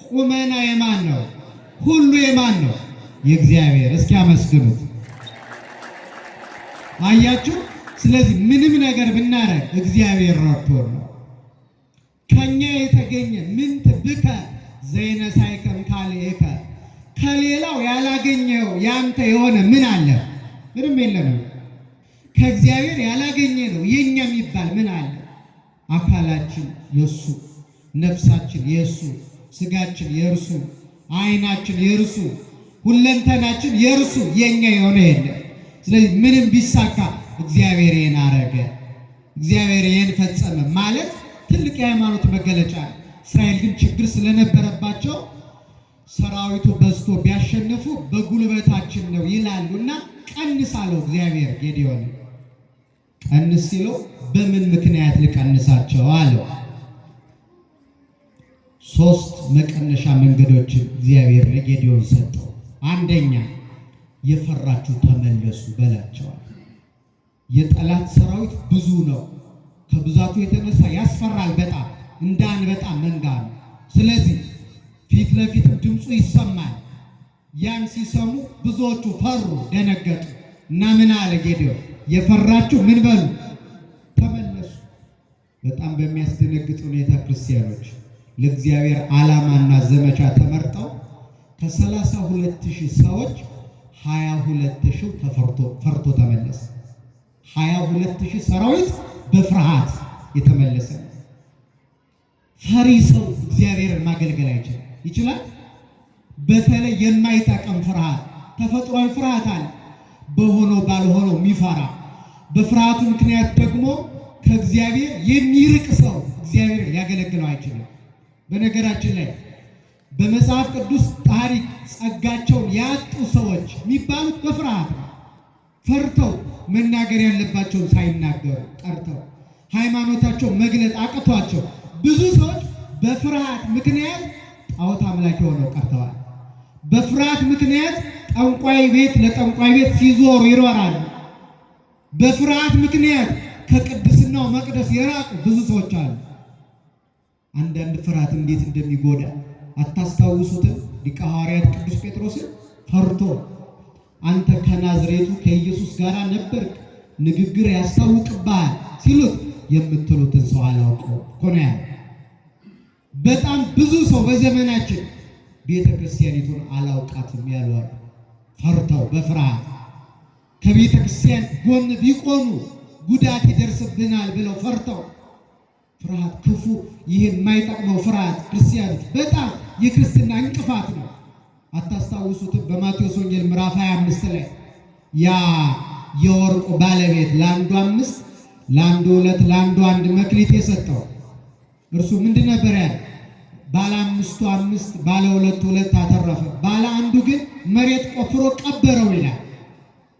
ቁመና የማን ነው? ሁሉ የማን ነው? የእግዚአብሔር። እስኪ አመስግኑት። አያችሁ? ስለዚህ ምንም ነገር ብናረግ እግዚአብሔር ረድቶን ነው። ከኛ የተገኘ ምንት ብከ ዘይነሳይከም ካልእከ፣ ከሌላው ያላገኘው ያንተ የሆነ ምን አለ? ምንም የለንም። ከእግዚአብሔር ያላገኘ ነው የኛ የሚባል ምን አለ? አካላችን የሱ፣ ነፍሳችን የሱ፣ ስጋችን የእርሱ፣ ዓይናችን የእርሱ፣ ሁለንተናችን የእርሱ፣ የኛ የሆነ የለም። ስለዚህ ምንም ቢሳካ እግዚአብሔር ይህን አረገ፣ እግዚአብሔር ይህን ፈጸመ ማለት ትልቅ የሃይማኖት መገለጫ ነው። እስራኤል ግን ችግር ስለነበረባቸው ሰራዊቱ በዝቶ ቢያሸንፉ በጉልበታችን ነው ይላሉና ቀንስ አለው እግዚአብሔር ጌዴዎን። ቀንስ ሲለው በምን ምክንያት ልቀንሳቸው አለው። 3 መቀነሻ መንገዶችን እግዚአብሔር ለጌዴዎን ሰጠው። አንደኛ የፈራችሁ ተመለሱ በላቸዋል። የጠላት ሰራዊት ብዙ ነው። ከብዛቱ የተነሳ ያስፈራል። በጣም እንደ አንበጣ መንጋ ነው። ስለዚህ ፊት ለፊት ድምፁ ይሰማል። ያን ሲሰሙ ብዙዎቹ ፈሩ፣ ደነገጡ እና ምን አለ ጌዴዎን? የፈራችሁ ምን በሉ? ተመለሱ። በጣም በሚያስደነግጥ ሁኔታ ክርስቲያኖች ለእግዚአብሔር ዓላማና ዘመቻ ተመርጠው ከ32,000 ሰዎች 22,000 ፈርቶ ተመለሰ። 22,000 ሰራዊት በፍርሃት የተመለሰ። ፈሪ ሰው እግዚአብሔርን ማገልገል አይችልም። ይችላል? በተለይ የማይጠቅም ፍርሃት፣ ተፈጥሯዊ ፍርሃት አለ። በሆነው ባልሆነው የሚፈራ በፍርሃቱ ምክንያት ደግሞ ከእግዚአብሔር የሚርቅ ሰው እግዚአብሔር ሊያገለግለው አይችልም። በነገራችን ላይ በመጽሐፍ ቅዱስ ታሪክ ጸጋቸውን ያጡ ሰዎች የሚባሉት በፍርሃት ነው። ፈርተው መናገር ያለባቸውን ሳይናገሩ ቀርተው ሃይማኖታቸው መግለጥ አቅቷቸው ብዙ ሰዎች በፍርሃት ምክንያት ጣዖት አምላኪ ሆነው ቀርተዋል። በፍርሃት ምክንያት ጠንቋይ ቤት ለጠንቋይ ቤት ሲዞሩ ይኖራሉ። በፍርሃት ምክንያት ከቅድስናው መቅደስ የራቁ ብዙ ሰዎች አሉ። አንዳንድ ፍርሃት እንዴት እንደሚጎዳ አታስታውሱትም? ሊቀ ሐዋርያት ቅዱስ ጴጥሮስን ፈርቶ አንተ ከናዝሬቱ ከኢየሱስ ጋር ነበርክ፣ ንግግር ያስታውቅብሃል ሲሉት የምትሉትን ሰው አላውቀው እኮ ነው ያለው። በጣም ብዙ ሰው በዘመናችን ቤተ ክርስቲያኒቱን አላውቃትም ያሉ አሉ። ፈርተው በፍርሃት ከቤተ ክርስቲያን ጎን ቢቆሙ ጉዳት ይደርስብናል ብለው ፈርተው ፍርሃት ክፉ፣ ይህን የማይጠቅመው ፍርሃት ክርስቲያኖች በጣም የክርስትና እንቅፋት ነው። አታስታውሱትም? በማቴዎስ ወንጌል ምዕራፍ 25 ላይ ያ የወርቁ ባለቤት ለአንዱ 5 ለአንዱ 2 ለአንዱ 1 መክሊት የሰጠው እርሱ ምንድን ነበር ያለ? ባለ 5ቱ 5 ባለ 2ቱ 2 አተረፈ፣ ባለ አንዱ ግን መሬት ቆፍሮ ቀበረው ይላል።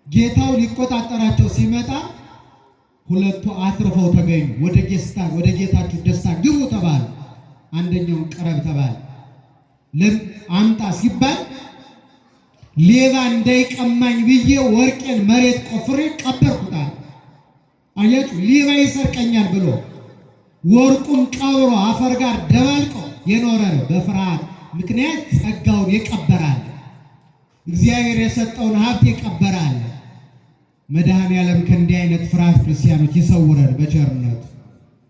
ጌታው ሊቆጣጠራቸው ሲመጣ ሁለቱ አትርፈው ተገኙ። ወደ ጌታችሁ ደስታ ግቡ ተባለ። አንደኛውን ቅረብ ተባለ። አምጣ ሲባል ሌባ እንዳይቀማኝ ብዬ ወርቄን መሬት ቆፍሬ ቀበርኩታል። አያችሁ፣ ሌባ ይሰርቀኛል ብሎ ወርቁን ቀብሮ አፈር ጋር ደባልቆ የኖረ ነው። በፍርሃት ምክንያት ጸጋውን የቀበራል። እግዚአብሔር የሰጠውን ሀብት የቀበራል። መድኃኔዓለም ከእንዲህ አይነት ፍርሃት ክርስቲያኖች ይሰውረን በቸርነቱ።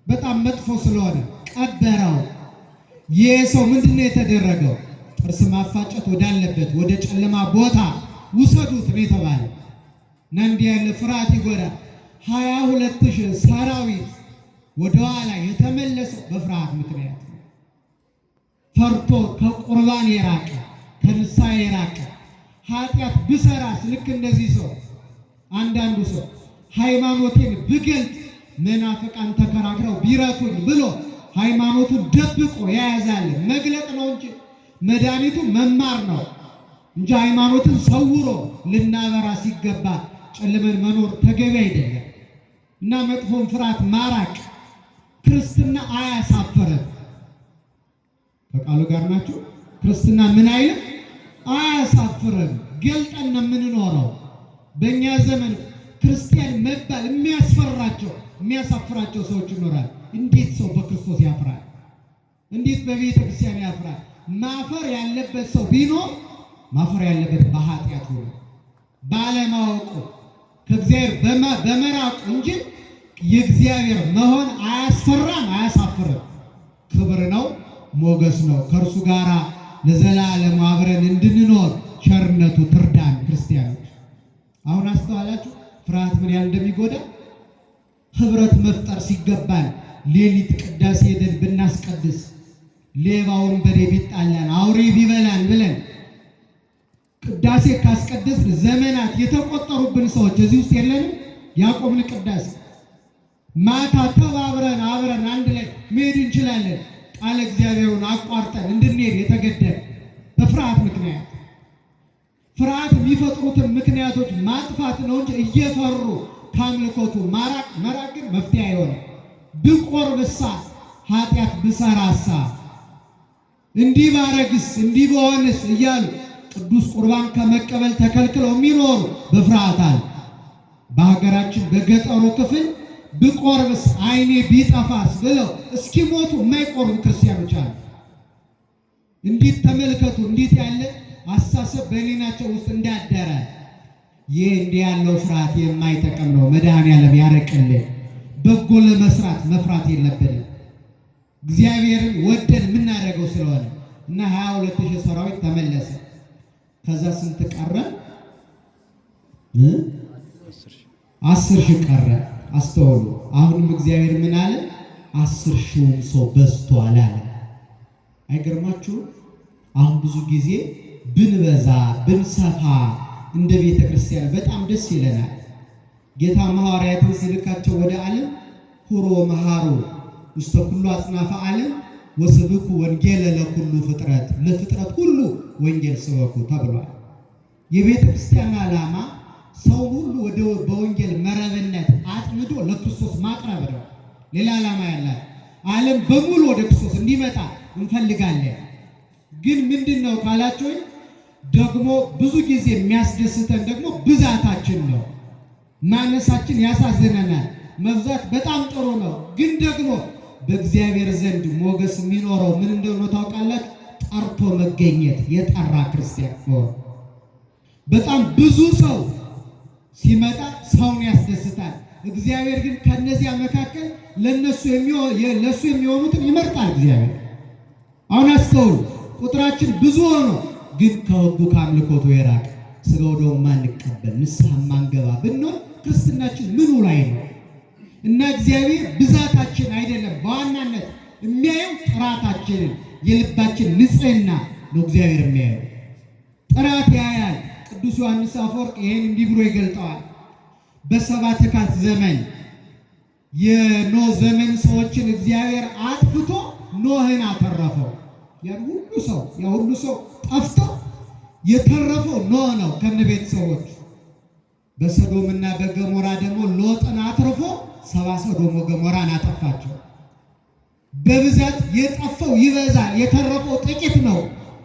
በጣም መጥፎ ስለሆነ ቀበረው። ይህ ሰው ምንድነው የተደረገው? ጥርስ ማፋጨት ወዳለበት ወደ ጨለማ ቦታ ውሰዱት ነው የተባለ እና እንዲህ ያለ ፍርሃት ይጎዳል። 22,000 ሰራዊት ወደኋላ የተመለሰው በፍርሃት ምክንያት ነው። ፈርቶ ከቁርባን የራቀ ከንስሐ የራቀ ኃጢአት ብሰራስ ልክ እንደዚህ ሰው አንዳንዱ ሰው ሃይማኖቴን ብገልጥ መናፍቃን ተከራክረው ቢረቱኝ ብሎ ሃይማኖቱን ደብቆ ያያዛል። መግለጥ ነው እንጂ መድኃኒቱ መማር ነው እንጂ ሃይማኖትን ሰውሮ ልናበራ ሲገባ ጨልመን መኖር ተገቢ አይደለም እና መጥፎን ፍርሃት ማራቅ ክርስትና አያሳፍርም። ከቃሉ ጋር ናችሁ? ክርስትና ምን አይልም? አያሳፍርም። ገልጠን ነው የምንኖረው። በእኛ ዘመን ክርስቲያን መባል የሚያሳፍራቸው ሰዎች ይኖራል። እንዴት ሰው በክርስቶስ ያፍራል? እንዴት በቤተ ክርስቲያን ያፍራል? ማፈር ያለበት ሰው ቢኖር ማፈር ያለበት በኃጢአቱ ነው፣ ባለማወቁ ከእግዚአብሔር በመራቁ እንጂ የእግዚአብሔር መሆን አያስፈራም፣ አያሳፍርም። ክብር ነው፣ ሞገስ ነው። ከእርሱ ጋር ለዘላለም አብረን እንድንኖር ቸርነቱ ትርዳን። ክርስቲያኖች አሁን አስተዋላችሁ ፍርሃት ምን ያህል እንደሚጎዳ? ህብረት መፍጠር ሲገባን ሌሊት ቅዳሴ ሄደን ብናስቀድስ ሌባውን በሬ ቢጣላን አውሬ ቢበላን ብለን ቅዳሴ ካስቀደስን ዘመናት የተቆጠሩብን ሰዎች እዚህ ውስጥ የለንም? ያቆምን ቅዳሴ ማታ ተባብረን አብረን አንድ ላይ መሄድ እንችላለን። ቃለ እግዚአብሔሩን አቋርጠን እንድንሄድ የተገደደ በፍርሃት ምክንያት። ፍርሃት የሚፈጥሩትን ምክንያቶች ማጥፋት ነው እንጂ እየፈሩ ከአምልኮቱ መራቅ ግን መፍትሄ አይሆንም። ብቆርብሳ ኃጢአት ብሰራሳ እንዲህ ባረግስ እንዲህ በሆንስ እያሉ ቅዱስ ቁርባን ከመቀበል ተከልክለው የሚኖሩ በፍርሃት አለ። በሀገራችን በገጠሩ ክፍል ብቆርብስ ዓይኔ ቢጠፋስ ብለው እስኪሞቱ የማይቆርቡ ክርስቲያኖች አሉ። እንዴት ተመልከቱ! እንዴት ያለ አሳሰብ በሕሊናቸው ውስጥ እንዳደረ። ይህ እንዲህ ያለው ፍርሃት የማይጠቅም ነው። መድኃኔዓለም ያርቅልን። በጎ ለመስራት መፍራት የለብንም። እግዚአብሔርን ወደን የምናደርገው ስለሆነ እና 22,000 ሰራዊት ተመለሰ። ከዛ ስንት ቀረ? 10,000 ቀረ። አስተውሉ። አሁንም እግዚአብሔር ምን አለ? 10,000 ሰው በዝቷል አለ። አይገርማችሁም? አሁን ብዙ ጊዜ ብንበዛ ብንሰፋ እንደ ቤተ ክርስቲያን በጣም ደስ ይለናል። ጌታ ሐዋርያትን ሲልካቸው ወደ ዓለም ሁሮ መሃሩ ውስተ ኩሉ አጽናፈ ዓለም ወስብኩ ወንጌለ ለኩሉ ፍጥረት፣ ለፍጥረት ሁሉ ወንጌል ስበኩ ተብሏል። የቤተ ክርስቲያን ዓላማ ሰው ሁሉ ወደ በወንጌል መረብነት አጥምዶ ለክርስቶስ ማቅረብ ነው። ሌላ ዓላማ ያላት ዓለም በሙሉ ወደ ክርስቶስ እንዲመጣ እንፈልጋለን። ግን ምንድነው ካላችሁ ደግሞ ብዙ ጊዜ የሚያስደስተን ደግሞ ብዛታችን ነው። ማነሳችን ያሳዝነናል። መብዛት በጣም ጥሩ ነው፣ ግን ደግሞ በእግዚአብሔር ዘንድ ሞገስ የሚኖረው ምን እንደሆነ ታውቃላችሁ? ጠርቶ መገኘት፣ የጠራ ክርስቲያን ነው። በጣም ብዙ ሰው ሲመጣ ሰውን ያስደስታል። እግዚአብሔር ግን ከነዚያ መካከል ለሱ የሚሆኑትን ይመርጣል እግዚአብሔር። አሁን አስተውሉ። ቁጥራችን ብዙ ሆኖ ግን ከሕጉ ከአምልኮቱ የራቅ ስጋው ደግሞ ማንቀበል ንስሐ ማንገባ ብንሆን ክርስትናችን ምኑ ላይ ነው? እና እግዚአብሔር ብዛታችን አይደለም በዋናነት የሚያየው ጥራታችንን፣ የልባችን ንጽህና ነው እግዚአብሔር የሚያየው። ጥራት ያያል። ቅዱስ ዮሐንስ አፈወርቅ ይሄን እንዲህ ብሎ ይገልጠዋል። በሰባ ትካት ዘመን የኖህ ዘመን ሰዎችን እግዚአብሔር አጥፍቶ ኖህን አተረፈው። ያ ሁሉ ሰው ጠፍቶ የተረፈው ኖህ ነው ከነቤተሰቦቹ። በሰዶምና በገሞራ ደግሞ ሎጥን አትርፎ ሰባ ሰዶም ወገሞራን አጠፋቸው። በብዛት የጠፋው ይበዛል፣ የተረፈው ጥቂት ነው።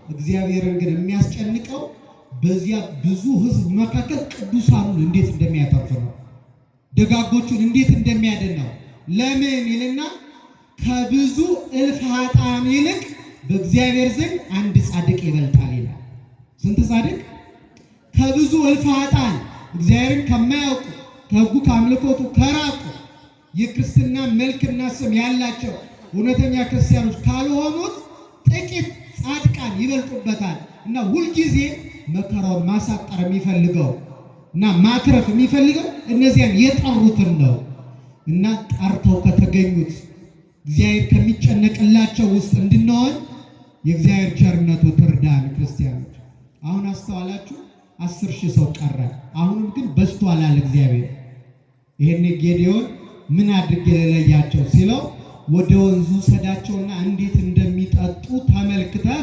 እግዚአብሔርን ግን የሚያስጨንቀው በዚያ ብዙ ሕዝብ መካከል ቅዱሳኑን እንዴት እንደሚያተርፍ ነው። ደጋጎቹን እንዴት እንደሚያድን ነው። ለምን ይልና ከብዙ እልፍ ኃጥአን ይልቅ በእግዚአብሔር ዘንድ አንድ ጻድቅ ይበልጣል ይላል። ስንት ጻድቅ? ከብዙ እልፍ ኃጥአን እግዚአብሔርን ከማያውቁ ከሕጉ ከአምልኮቱ ከራቁ የክርስትና መልክና ስም ያላቸው እውነተኛ ክርስቲያኖች ካልሆኑት ጥቂት ጻድቃን ይበልጡበታል። እና ሁልጊዜ መከራውን ማሳጠር የሚፈልገው እና ማትረፍ የሚፈልገው እነዚያን የጠሩትን ነው። እና ጠርተው ከተገኙት እግዚአብሔር ከሚጨነቅላቸው ውስጥ እንድንሆን የእግዚአብሔር ቸርነቱ ትርዳን። ክርስቲያኖች አሁን አስተዋላችሁ? 10,000 ሰው ቀረ። አሁንም ግን በዝቷል አለ እግዚአብሔር። ይሄን ጌዴዎን ምን አድርጌ ለለያቸው ሲለው ወደ ወንዙ ሰዳቸውና እንዴት እንደሚጠጡ ተመልክተህ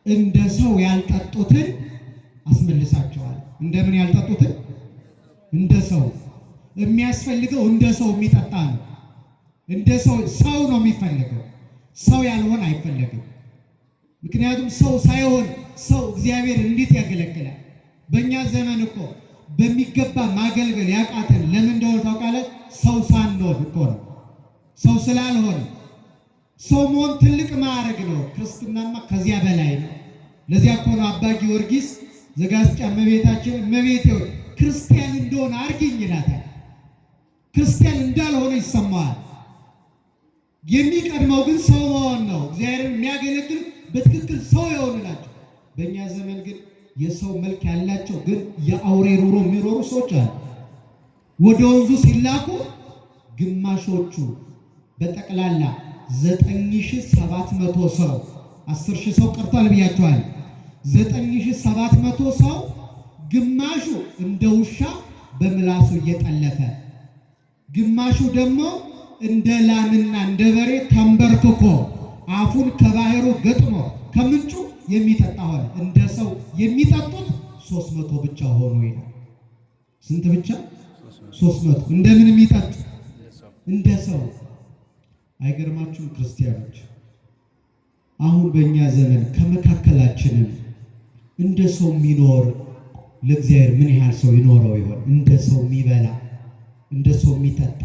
እንደ ሰው ያልጠጡትን አስመልሳቸዋል። እንደምን ያልጠጡትን? እንደ ሰው። የሚያስፈልገው እንደ ሰው የሚጠጣ ነው። እንደ ሰው ነው የሚፈልገው። ሰው ያልሆነ አይፈለግም። ምክንያቱም ሰው ሳይሆን ሰው እግዚአብሔር እንዴት ያገለግላል? በእኛ ዘመን እኮ በሚገባ ማገልገል ያቃተን ለምን እንደሆነ ታውቃለህ? ሰው ሳንሆን እኮ ነው። ሰው ስላልሆነ። ሰው መሆን ትልቅ ማዕረግ ነው። ክርስትናማ ከዚያ በላይ ነው። ለዚያ እኮ ነው አባ ጊዮርጊስ ዘጋስጫ እመቤታችን እመቤቴ ሆይ ክርስቲያን እንደሆነ አድርጊኝ ይላታል። ክርስቲያን እንዳልሆነ ይሰማዋል። የሚቀድመው ግን ሰው መሆን ነው። እግዚአብሔርን የሚያገለግል በትክክል ሰው የሆኑ ናቸው። በእኛ ዘመን ግን የሰው መልክ ያላቸው ግን የአውሬ ኑሮ የሚኖሩ ሰዎች አሉ። ወደ ወንዙ ሲላኩ ግማሾቹ በጠቅላላ 9,700 ሰው 10,000 ሰው ቀርቷል ብያቸዋል። 9,700 ሰው ግማሹ እንደ ውሻ በምላሱ እየጠለፈ፣ ግማሹ ደግሞ እንደ ላምና እንደ በሬ ተንበርክኮ አፉን ከባህሩ ገጥሞ ከምንጩ የሚጠጣ ሆነ። እንደ ሰው የሚጠጡት 300 ብቻ ሆኖ ይላል። ስንት ብቻ? 300። እንደምን የሚጠጡ? እንደ ሰው። አይገርማችሁም ክርስቲያኖች? አሁን በእኛ ዘመን ከመካከላችንም እንደ ሰው የሚኖር ለእግዚአብሔር ምን ያህል ሰው ይኖረው ይሆን? እንደ ሰው የሚበላ፣ እንደ ሰው የሚጠጣ፣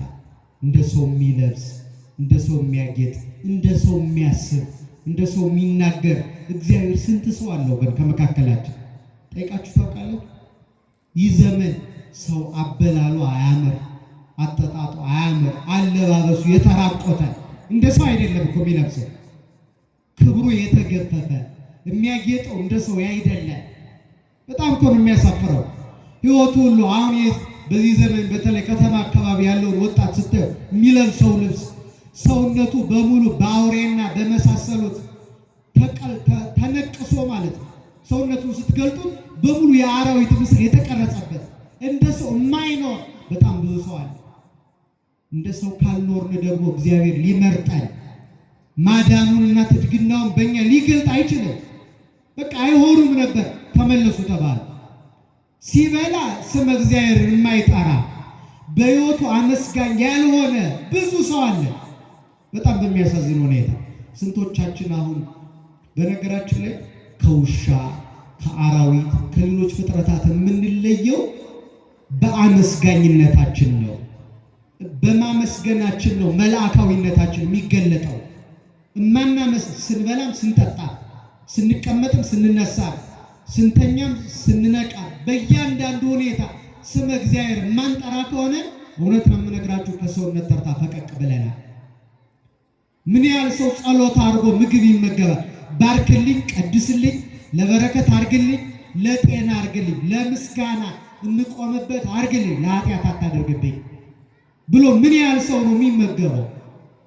እንደ ሰው የሚለብስ፣ እንደ ሰው የሚያጌጥ፣ እንደ ሰው የሚያስብ፣ እንደ ሰው የሚናገር እግዚአብሔር ስንት ሰው አለው ግን ከመካከላችን? ጠይቃችሁ ታውቃላችሁ? ይህ ዘመን ሰው አበላሉ አያምር፣ አጠጣጡ አያምር፣ አለባበሱ የተራቆተ እንደ ሰው አይደለም እኮ የሚለብሰው። ክብሩ የተገፈፈ የሚያጌጠው እንደ ሰው አይደለ። በጣም እኮ ነው የሚያሳፍረው። ሕይወቱ ሁሉ አሁን በዚህ ዘመን በተለይ ከተማ አካባቢ ያለውን ወጣት ስታዩ የሚለብሰው ልብስ ሰውነቱ በሙሉ በአውሬና በመሳሰሉት ተነቅሶ ማለት ነው። ሰውነቱን ስትገልጡ በሙሉ የአራዊት ምስል የተቀረጸበት እንደ ሰው የማይኖር በጣም ብዙ ሰው አለ። እንደ ሰው ካልኖርን ደግሞ እግዚአብሔር ሊመርጠን ማዳኑንና ትድግናውን በእኛ ሊገልጥ አይችልም። በቃ አይሆኑም ነበር። ተመለሱ ተባሉ። ሲበላ ስመ እግዚአብሔርን የማይጠራ በሕይወቱ አመስጋኝ ያልሆነ ብዙ ሰው አለ። በጣም በሚያሳዝን ሁኔታ ስንቶቻችን አሁን በነገራችን ላይ ከውሻ ከአራዊት ከሌሎች ፍጥረታት የምንለየው በአመስጋኝነታችን ነው። በማመስገናችን ነው መልአካዊነታችን የሚገለጠው። ስንበላም ስንጠጣ ስንቀመጥም ስንነሳ ስንተኛም ስንነቃ በእያንዳንዱ ሁኔታ ስመ እግዚአብሔር ማንጠራ ከሆነ እውነት ነው የምነግራችሁ ከሰውነት ተርታ ፈቀቅ ብለናል። ምን ያህል ሰው ጸሎት አድርጎ ምግብ ይመገባል? ባርክልኝ፣ ቀድስልኝ፣ ለበረከት አርግልኝ፣ ለጤና አርግልኝ፣ ለምስጋና እንቆምበት አርግልኝ፣ ለኃጢአት አታደርግብኝ ብሎ ምን ያህል ሰው ነው የሚመገበው?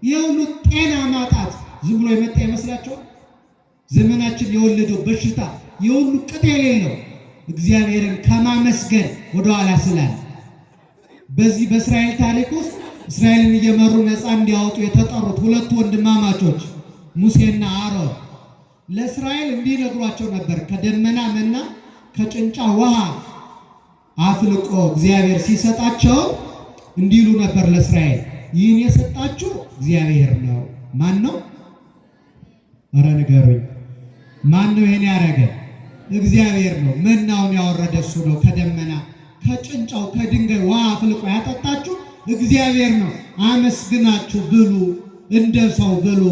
የሁሉ ጤና ማጣት ዝም ብሎ የመጣ ይመስላችኋል? ዘመናችን የወለደው በሽታ የሁሉ ቅጥ የሌለው እግዚአብሔርን ከማመስገን ወደኋላ ስላለ በዚህ በእስራኤል ታሪክ ውስጥ እስራኤልን እየመሩ ነፃ እንዲያወጡ የተጠሩት ሁለቱ ወንድማማቾች ሙሴና አሮን ለእስራኤል እንዲነግሯቸው ነበር። ከደመና መና ከጭንጫ ውሃ አፍልቆ እግዚአብሔር ሲሰጣቸው እንዲሉ ነበር ለእስራኤል፣ ይህን የሰጣችሁ እግዚአብሔር ነው። ማን ነው? ኧረ ንገሩኝ። ማን ነው ይሄን ያደረገ? እግዚአብሔር ነው። መናውን ያወረደ እሱ ነው። ከደመና ከጭንጫው ከድንጋይ ውሃ አፍልቆ ያጠጣችሁ እግዚአብሔር ነው። አመስግናችሁ ብሉ፣ እንደ ሰው ብሉ።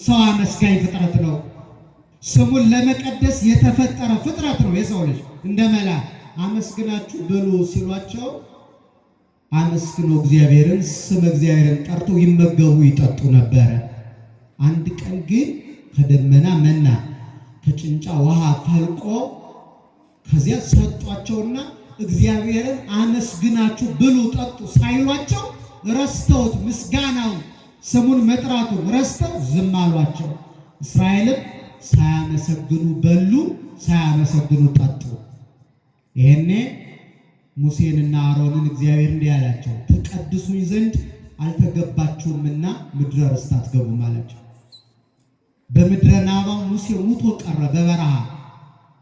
ሰው አመስጋኝ ፍጥረት ነው። ስሙን ለመቀደስ የተፈጠረ ፍጥረት ነው የሰው ልጅ። እንደ መላእክት አመስግናችሁ ብሉ ሲሏቸው አመስግኖ እግዚአብሔርን ስመ እግዚአብሔርን ጠርተው ይመገቡ ይጠጡ ነበረ። አንድ ቀን ግን ከደመና መና ከጭንጫ ውሃ ፈልቆ ከዚያ ሰጧቸውና እግዚአብሔርን አመስግናችሁ ብሉ ጠጡ ሳይሏቸው ረስተውት ምስጋናውን ስሙን መጥራቱን ረስተው ዝም አሏቸው። እስራኤልም ሳያመሰግኑ በሉ፣ ሳያመሰግኑ ጠጡ። ይሄኔ ሙሴንና አሮንን እግዚአብሔር እንዲህ አላቸው፣ ትቀድሱኝ ዘንድ አልተገባችሁምና ምድረ ርስት አትገቡም አላቸው። በምድረ ናባው ሙሴ ሙቶ ቀረ በበረሃ።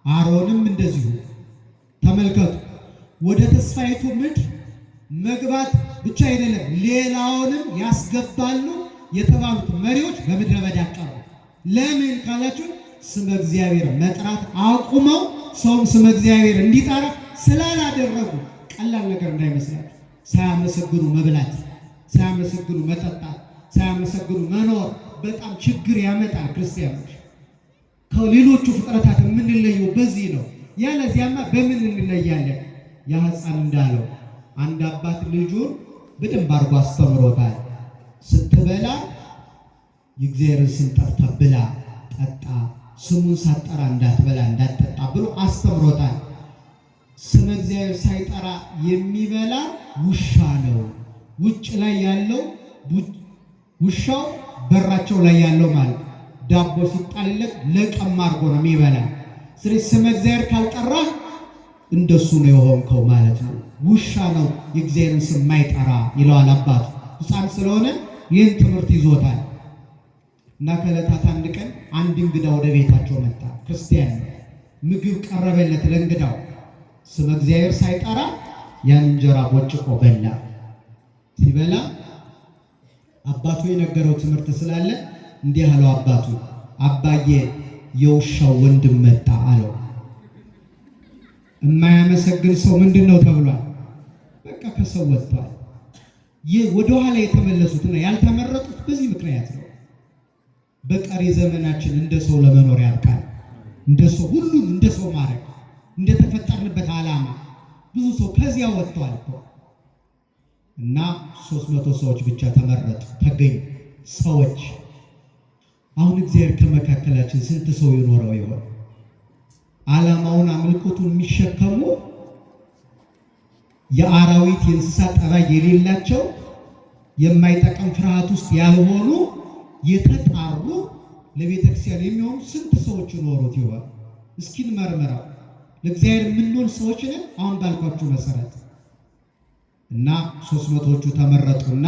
አሮንም እንደዚሁ። ተመልከቱ፣ ወደ ተስፋይቱ ምድር መግባት ብቻ አይደለም ሌላውንም ያስገባሉ የተባሉት መሪዎች በምድረ በዳ ቀሩ። ለምን ካላችሁ ስመ እግዚአብሔር መጥራት አቁመው ሰውም ስመ እግዚአብሔር እንዲጠራ ስላላደረጉ። ቀላል ነገር እንዳይመስላችሁ። ሳያመሰግኑ መብላት፣ ሳያመሰግኑ መጠጣት፣ ሳያመሰግኑ መኖር በጣም ችግር ያመጣል። ክርስቲያኖች ከሌሎቹ ፍጥረታት የምንለየው በዚህ ነው። ያለዚያማ በምን እንለያለን? ያ ሕፃን እንዳለው አንድ አባት ልጁን በደንብ አድርጎ አስተምሮታል። ስትበላ የእግዚአብሔርን ስም ጠርተህ ብላ፣ ጠጣ፣ ስሙን ሳትጠራ እንዳትበላ እንዳትጠጣ ብሎ አስተምሮታል። ስመ እግዚአብሔር ሳይጠራ የሚበላ ውሻ ነው። ውጭ ላይ ያለው ውሻው በራቸው ላይ ያለው ማለት ዳቦ ሲጣልለት ለቀም አድርጎ ነው የሚበላ። ስለዚህ ስመ እግዚአብሔር ካልጠራ እንደሱ ነው የሆንከው ማለት ነው። ውሻ ነው የእግዚአብሔርን ስም ማይጠራ ይለዋል አባቱ። ሕፃን ስለሆነ ይህን ትምህርት ይዞታል። እና ከዕለታት አንድ ቀን አንድ እንግዳ ወደ ቤታቸው መጣ። ክርስቲያን ነው። ምግብ ቀረበለት ለእንግዳው። ስመ እግዚአብሔር ሳይጠራ ያን እንጀራ ቦጭቆ በላ። ሲበላ አባቱ የነገረው ትምህርት ስላለ እንዲህ አለው አባቱ፣ አባዬ የውሻው ወንድም መጣ አለው። የማያመሰግን ሰው ምንድን ነው ተብሏል? በቃ ከሰው ወጥቷል። ወደ ኋላ የተመለሱትና ያልተመረጡት በዚህ ምክንያት ነው። በቀሪ ዘመናችን እንደ ሰው ለመኖር ያብቃል። እንደ ሰው ሁሉም እንደ ሰው ማድረግ እንደተፈጠርንበት ዓላማ። ብዙ ሰው ከዚያ ወጥቷል እኮ እና 300 ሰዎች ብቻ ተመረጡ ተገኙ ሰዎች። አሁን እግዚአብሔር ከመካከላችን ስንት ሰው ይኖረው ይሆን? ዓላማውን አምልኮቱን የሚሸከሙ የአራዊት የእንስሳት ጠባይ የሌላቸው የማይጠቅም ፍርሃት ውስጥ ያልሆኑ የተጣሩ ለቤተክርስቲያን የሚሆኑ ስንት ሰዎች ይኖሩት ይሆን? እስኪን መርመራው። ለእግዚአብሔር የምንሆን ሰዎች ነን አሁን ባልኳችሁ መሰረት። እና 300ዎቹ ተመረጡና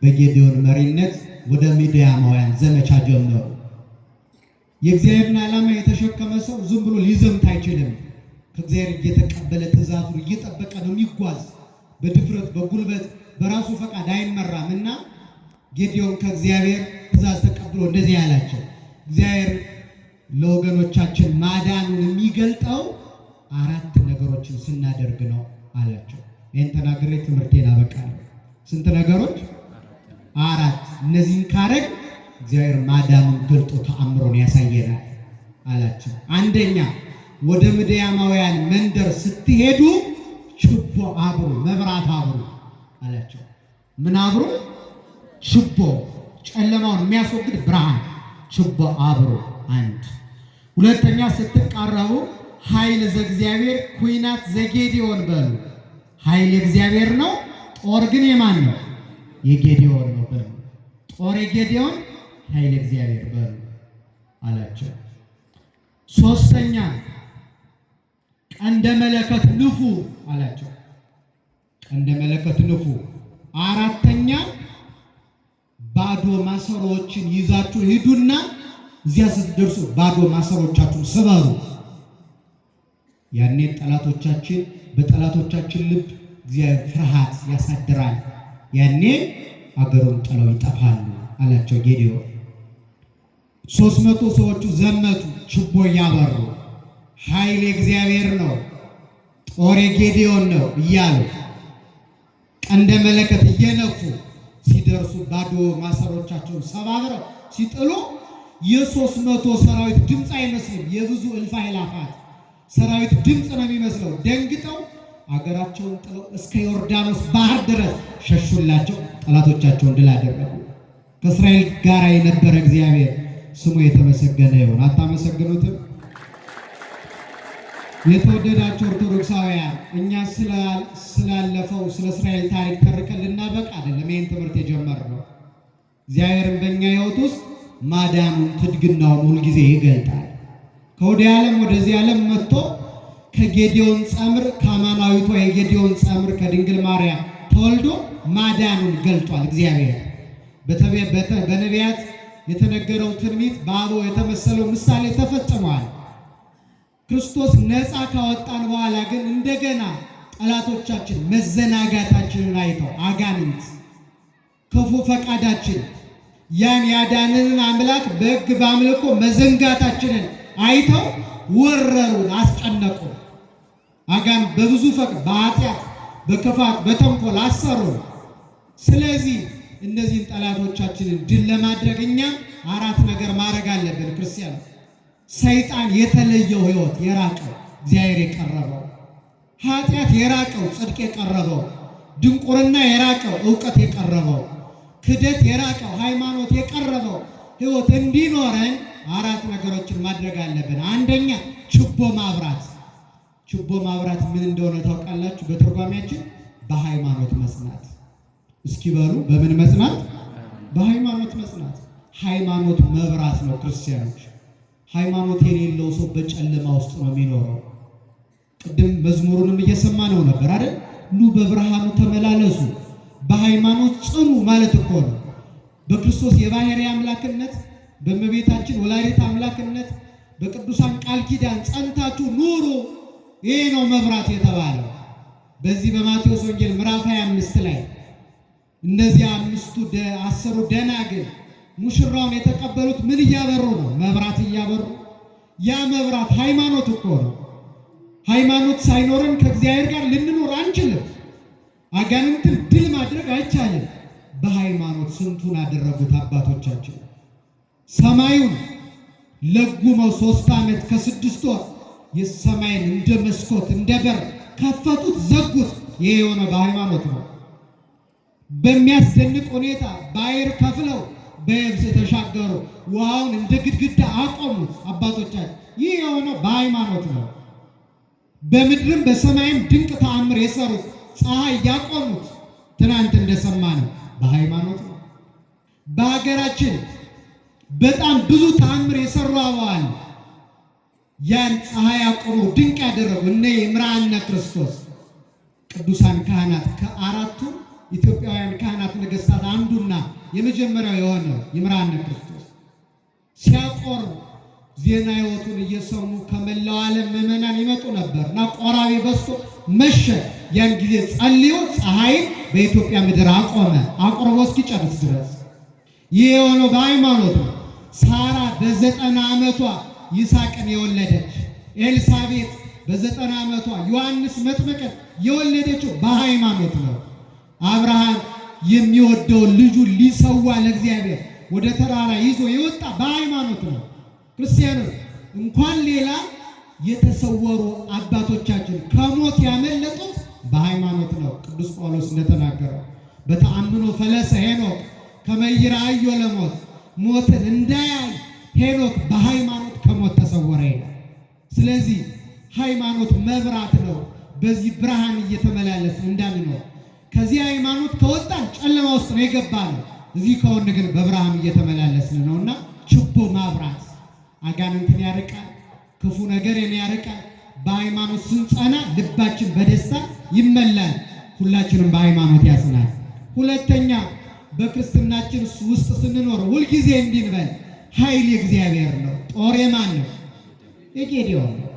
በጌዲዮን መሪነት ወደ ሚዲያማውያን ዘመቻ ጀመሩ። የእግዚአብሔርን ዓላማ የተሸከመ ሰው ዝም ብሎ ሊዘምት አይችልም። ከእግዚአብሔር እየተቀበለ ትእዛዙን እየጠበቀ ነው የሚጓዝ። በድፍረት በጉልበት በራሱ ፈቃድ አይመራም እና ጌዲዮን ከእግዚአብሔር ትእዛዝ ተቀብሎ እንደዚህ ያላቸው፣ እግዚአብሔር ለወገኖቻችን ማዳኑን የሚገልጠው 4 ነገሮችን ስናደርግ ነው አላቸው። ይህን ተናግሬ ትምህርቴን አበቃለሁ። ስንት ነገሮች? 4። እነዚህን ካረግ እግዚአብሔር ማዳኑን ገልጦ ተአምሮን ያሳየናል አላቸው። አንደኛ፣ ወደ ምድያማውያን መንደር ስትሄዱ ችቦ አብሩ፣ መብራት አብሩ አላቸው። ምን አብሩ? ችቦ፣ ጨለማውን የሚያስወግድ ብርሃን፣ ችቦ አብሩ። 1። ሁለተኛ፣ ስትቃረቡ ኃይል ዘእግዚአብሔር ኩናት ዘጌዲዮን በሉ። ኃይል እግዚአብሔር ነው፣ ጦር ግን የማን ነው? የጌዲዮን ነው በሉ። ጦር የጌዲዮን፣ ኃይል እግዚአብሔር በሉ አላቸው። 3ኛ፣ ቀንደ መለከት ንፉ አላቸው። ቀንደ መለከት ንፉ። 4ኛ፣ ባዶ ማሰሮዎችን ይዛችሁ ሂዱና እዚያ ስትደርሱ ባዶ ማሰሮቻችሁን ስበሩ። ያኔ በጠላቶቻችን ልብ እግዚአብሔር ፍርሃት ያሳድራል። ያኔ አገሩን ጥለው ይጠፋሉ አላቸው ጌዲዮን። 300 ሰዎቹ ዘመቱ፣ ችቦ እያበሩ ኃይል የእግዚአብሔር ነው፣ ጦር የጌዲዮን ነው እያሉ ቀንደ መለከት እየነፉ ሲደርሱ ባዶ ማሰሮቻቸውን ሰባብረው ሲጥሉ የ300 ሰራዊት ድምፅ አይመስልም፣ የብዙ እልፍ አእላፋት ሰራዊት ድምፅ ነው የሚመስለው። ደንግጠው አገራቸውን ጥለው እስከ ዮርዳኖስ ባህር ድረስ ሸሹላቸው። ጠላቶቻቸውን ድል አደረጉ። ከእስራኤል ጋር የነበረ እግዚአብሔር ስሙ የተመሰገነ ይሁን። አታመሰግኑትም? የተወደዳቸው ኦርቶዶክሳውያን፣ እኛ ስላለፈው ስለ እስራኤል ታሪክ ተርከን ልናበቃ አይደለም ይህን ትምህርት የጀመርነው። እግዚአብሔርን በእኛ ሕይወት ውስጥ ማዳኑን ትድግናውን ሁልጊዜ ይገልጣል። ከወዲህ ዓለም ወደዚህ ዓለም መጥቶ ከጌዲዮን ጸምር ከአማናዊቷ የጌዲዮን ጸምር ከድንግል ማርያም ተወልዶ ማዳኑን ገልጧል። እግዚአብሔር በነቢያት የተነገረው ትንቢት በአበው የተመሰለው ምሳሌ ተፈጽሟል። ክርስቶስ ነፃ ካወጣን በኋላ ግን እንደገና ጠላቶቻችን መዘናጋታችንን አይተው አጋንንት ክፉ ፈቃዳችን ያን ያዳነንን አምላክ በሕግ በአምልኮ መዘንጋታችንን አይተው ወረሩን፣ አስጨነቁ። አጋን በብዙ ፈቅ በኃጢአት በክፋት በተንኮል አሰሩን። ስለዚህ እነዚህን ጠላቶቻችንን ድል ለማድረግ እኛ 4 ነገር ማድረግ አለብን። ክርስቲያን ሰይጣን የተለየው ሕይወት የራቀው እግዚአብሔር የቀረበው፣ ኃጢአት የራቀው ጽድቅ የቀረበው፣ ድንቁርና የራቀው እውቀት የቀረበው፣ ክደት የራቀው ሃይማኖት የቀረበው ሕይወት እንዲኖረን 4 ነገሮችን ማድረግ አለብን። አንደኛ ችቦ ማብራት። ችቦ ማብራት ምን እንደሆነ ታውቃላችሁ? በትርጓሜያችን በሃይማኖት መጽናት። እስኪ በሉ በምን መጽናት? በሃይማኖት መጽናት። ሃይማኖት መብራት ነው። ክርስቲያኖች፣ ሃይማኖት የሌለው ሰው በጨለማ ውስጥ ነው የሚኖረው። ቅድም መዝሙሩንም እየሰማነው ነበር አይደል? ኑ በብርሃኑ ተመላለሱ፣ በሃይማኖት ጽኑ ማለት እኮ ነው። በክርስቶስ የባሕርይ አምላክነት በእመቤታችን ወላዲተ አምላክነት በቅዱሳን ቃል ኪዳን ጸንታችሁ ኑሩ። ይሄ ነው መብራት የተባለው። በዚህ በማቴዎስ ወንጌል ምዕራፍ 25 ላይ እነዚህ 10 ደናግል ሙሽራውን የተቀበሉት ምን እያበሩ ነው? መብራት እያበሩ። ያ መብራት ሃይማኖት እኮ ነው። ሃይማኖት ሳይኖረን ከእግዚአብሔር ጋር ልንኖር አንችልም። አጋንንትን ድል ማድረግ አይቻልም። በሃይማኖት ስንቱን አደረጉት አባቶቻችን። ሰማዩን ለጉመው 3 ዓመት ከ6 ወር የሰማይን እንደ መስኮት እንደ በር ከፈቱት፣ ዘጉት። ይሄ የሆነ በሃይማኖት ነው። በሚያስደንቅ ሁኔታ ባሕር ከፍለው በየብስ የተሻገሩ ውሃውን እንደ ግድግዳ አቆሙት አባቶቻችን። ይህ የሆነው በሃይማኖት ነው። በምድርም በሰማይም ድንቅ ተአምር የሰሩት ፀሐይ ያቆሙት ትናንት እንደሰማነው በሃይማኖት ነው። በሀገራችን በጣም ብዙ ተአምር የሰሩ አበዋል ያን ፀሐይ ያቆሙ ድንቅ ያደረጉ እነ ይምርሃነ ክርስቶስ ቅዱሳን ካህናት ከ4ቱ ኢትዮጵያውያን ካህናት ነገሥታት አንዱና የመጀመሪያው የሆነው ይምርሃነ ክርስቶስ ሲያቆር ዜና ሕይወቱን እየሰሙ ከመላው ዓለም ምዕመናን ይመጡ ነበርና ቆራቢ በዝቶ መሸ። ያን ጊዜ ጸልዮ ፀሐይን በኢትዮጵያ ምድር አቆመ፣ አቁርቦ እስኪጨርስ ድረስ። ይህ የሆነው በሃይማኖት ነው። ሳራ በ90 ዓመቷ ይስሐቅን የወለደች፣ ኤልሳቤጥ በ90 ዓመቷ ዮሐንስ መጥምቅን የወለደችው በሃይማኖት ነው። አብርሃም የሚወደውን ልጁን ሊሰዋ ለእግዚአብሔር ወደ ተራራ ይዞ የወጣ በሃይማኖት ነው። ክርስቲያኖች እንኳን ሌላ የተሰወሩ አባቶቻችን ከሞት ያመለጡት በሃይማኖት ነው። ቅዱስ ጳውሎስ እንደተናገረው በተአምኖ ፈለሰ ሄኖክ ከመ ይርአዮ ለሞት፣ ሞትን እንዳያይ ሄኖክ በሃይማኖት ከሞት ተሰወረ ይላል። ስለዚህ ሃይማኖት መብራት ነው። በዚህ ብርሃን እየተመላለስን እንዳንኖር፣ ከዚህ ሃይማኖት ከወጣን ጨለማ ውስጥ ነው የገባነው። እዚህ ከሆነ ግን በብርሃን እየተመላለስን ነውና ችቦ ማብራት አጋንንትን ያርቃል፣ ክፉ ነገርን ያርቃል። በሃይማኖት ስንጸና ልባችን በደስታ ይመላል። ሁላችንም በሃይማኖት ያጽናል። ሁለተኛ በክርስትናችን ውስጥ ስንኖር ሁልጊዜ እንዲንበል ኃይል የእግዚአብሔር ነው። ጦር የማን ነው? የጌዴዎን ነው።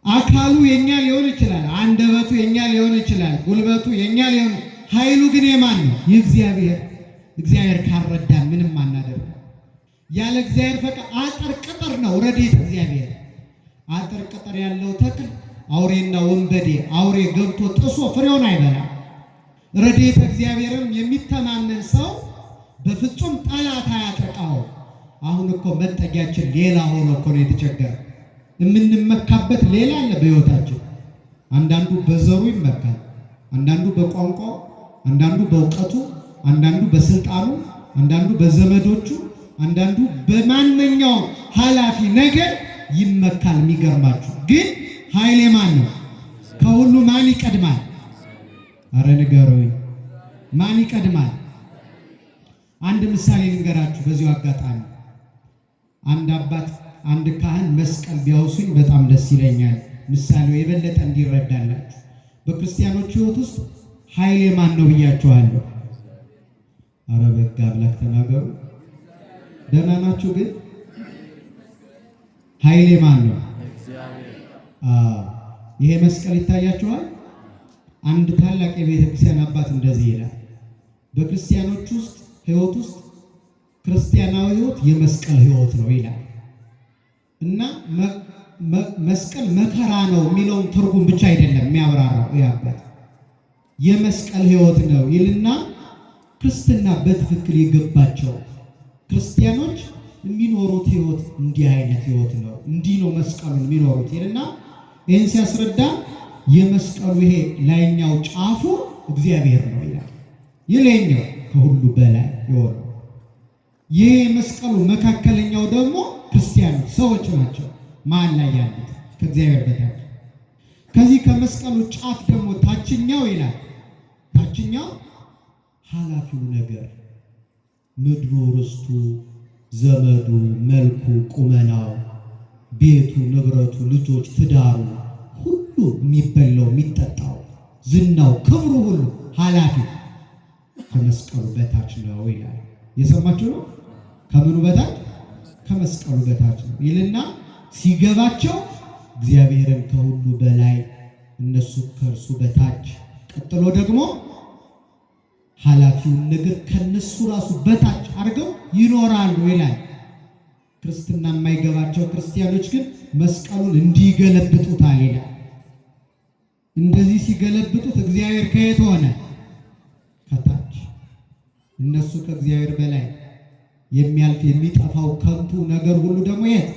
አካሉ የኛ ሊሆን ይችላል፣ አንደበቱ የኛ ሊሆን ይችላል፣ ጉልበቱ የኛ ሊሆን፣ ኃይሉ ግን የማን ነው? የእግዚአብሔር። እግዚአብሔር ካልረዳን ምንም አናደርግም። ያለ እግዚአብሔር ፈቃድ አጥር ቅጥር ነው ረድኤተ እግዚአብሔር። አጥር ቅጥር ያለው ተክል አውሬና ወንበዴ አውሬ ገብቶ ጥሶ ፍሬውን አይበላም። ረድኤተ እግዚአብሔርን የሚተማመን ሰው በፍጹም ጠላት አያጠቃው። አሁን እኮ መጠጊያችን ሌላ ሆኖ እኮ ነው የተቸገረ። የምንመካበት ሌላ አለ በሕይወታችን። አንዳንዱ በዘሩ ይመካል፣ አንዳንዱ በቋንቋው፣ አንዳንዱ በእውቀቱ፣ አንዳንዱ በስልጣኑ፣ አንዳንዱ በዘመዶቹ፣ አንዳንዱ በማንኛውም ኃላፊ ነገር ይመካል። የሚገርማችሁ ግን ኃይሌ ማን ነው? ከሁሉ ማን ይቀድማል? አረ ንገሩኝ፣ ማን ይቀድማል? አንድ ምሳሌ ልንገራችሁ በዚሁ አጋጣሚ። አንድ አባት አንድ ካህን መስቀል ቢያውሱኝ በጣም ደስ ይለኛል። ምሳሌው የበለጠ እንዲረዳላችሁ። በክርስቲያኖች ሕይወት ውስጥ ኃይሌ ማን ነው ብያችኋለሁ። አረ በጋ ብላክ ተናገሩ። ደህና ናችሁ? ግን ኃይሌ ማን ነው? ይሄ መስቀል ይታያችኋል። አንድ ታላቅ የቤተ ክርስቲያን አባት እንደዚህ ይላል፣ በክርስቲያኖች ውስጥ ሕይወት ውስጥ ክርስቲያናዊ ሕይወት የመስቀል ሕይወት ነው ይላል እና መስቀል መከራ ነው የሚለውን ትርጉም ብቻ አይደለም የሚያብራራው። ይህ አባት የመስቀል ሕይወት ነው ይልና ክርስትና በትክክል የገባቸው ክርስቲያኖች የሚኖሩት ሕይወት እንዲህ አይነት ሕይወት ነው፣ እንዲህ ነው መስቀሉን የሚኖሩት ይልና ይህን ሲያስረዳ የመስቀሉ ይሄ ላይኛው ጫፉ እግዚአብሔር ነው ይላል። የላይኛው ከሁሉ በላይ የሆነው ይሄ መስቀሉ መካከለኛው ደግሞ ክርስቲያኖች ሰዎች ናቸው፣ መሀል ላይ ያሉት ከእግዚአብሔር በታች። ከዚህ ከመስቀሉ ጫፍ ደግሞ ታችኛው ይላል፣ ታችኛው ኃላፊው ነገር ምድሩ፣ ርስቱ፣ ዘመዱ፣ መልኩ፣ ቁመናው፣ ቤቱ፣ ንብረቱ፣ ልጆች፣ ትዳሩ ሁሉ የሚበላው የሚጠጣው፣ ዝናው፣ ክብሩ ሁሉ ኃላፊ ከመስቀሉ በታች ነው ይላል። የሰማችሁ ነው? ከምኑ በታች? ከመስቀሉ በታች ነው ይልና ሲገባቸው እግዚአብሔርን ከሁሉ በላይ እነሱ ከእርሱ በታች፣ ቀጥሎ ደግሞ ኃላፊውን ነገር ከነሱ ራሱ በታች አድርገው ይኖራሉ ይላል። ክርስትና የማይገባቸው ክርስቲያኖች ግን መስቀሉን እንዲገለብጡታል ይላል። እንደዚህ ሲገለብጡት እግዚአብሔር ከየት ሆነ? ከታች። እነሱ ከእግዚአብሔር በላይ የሚያልፍ የሚጠፋው ከንቱ ነገር ሁሉ ደግሞ የት?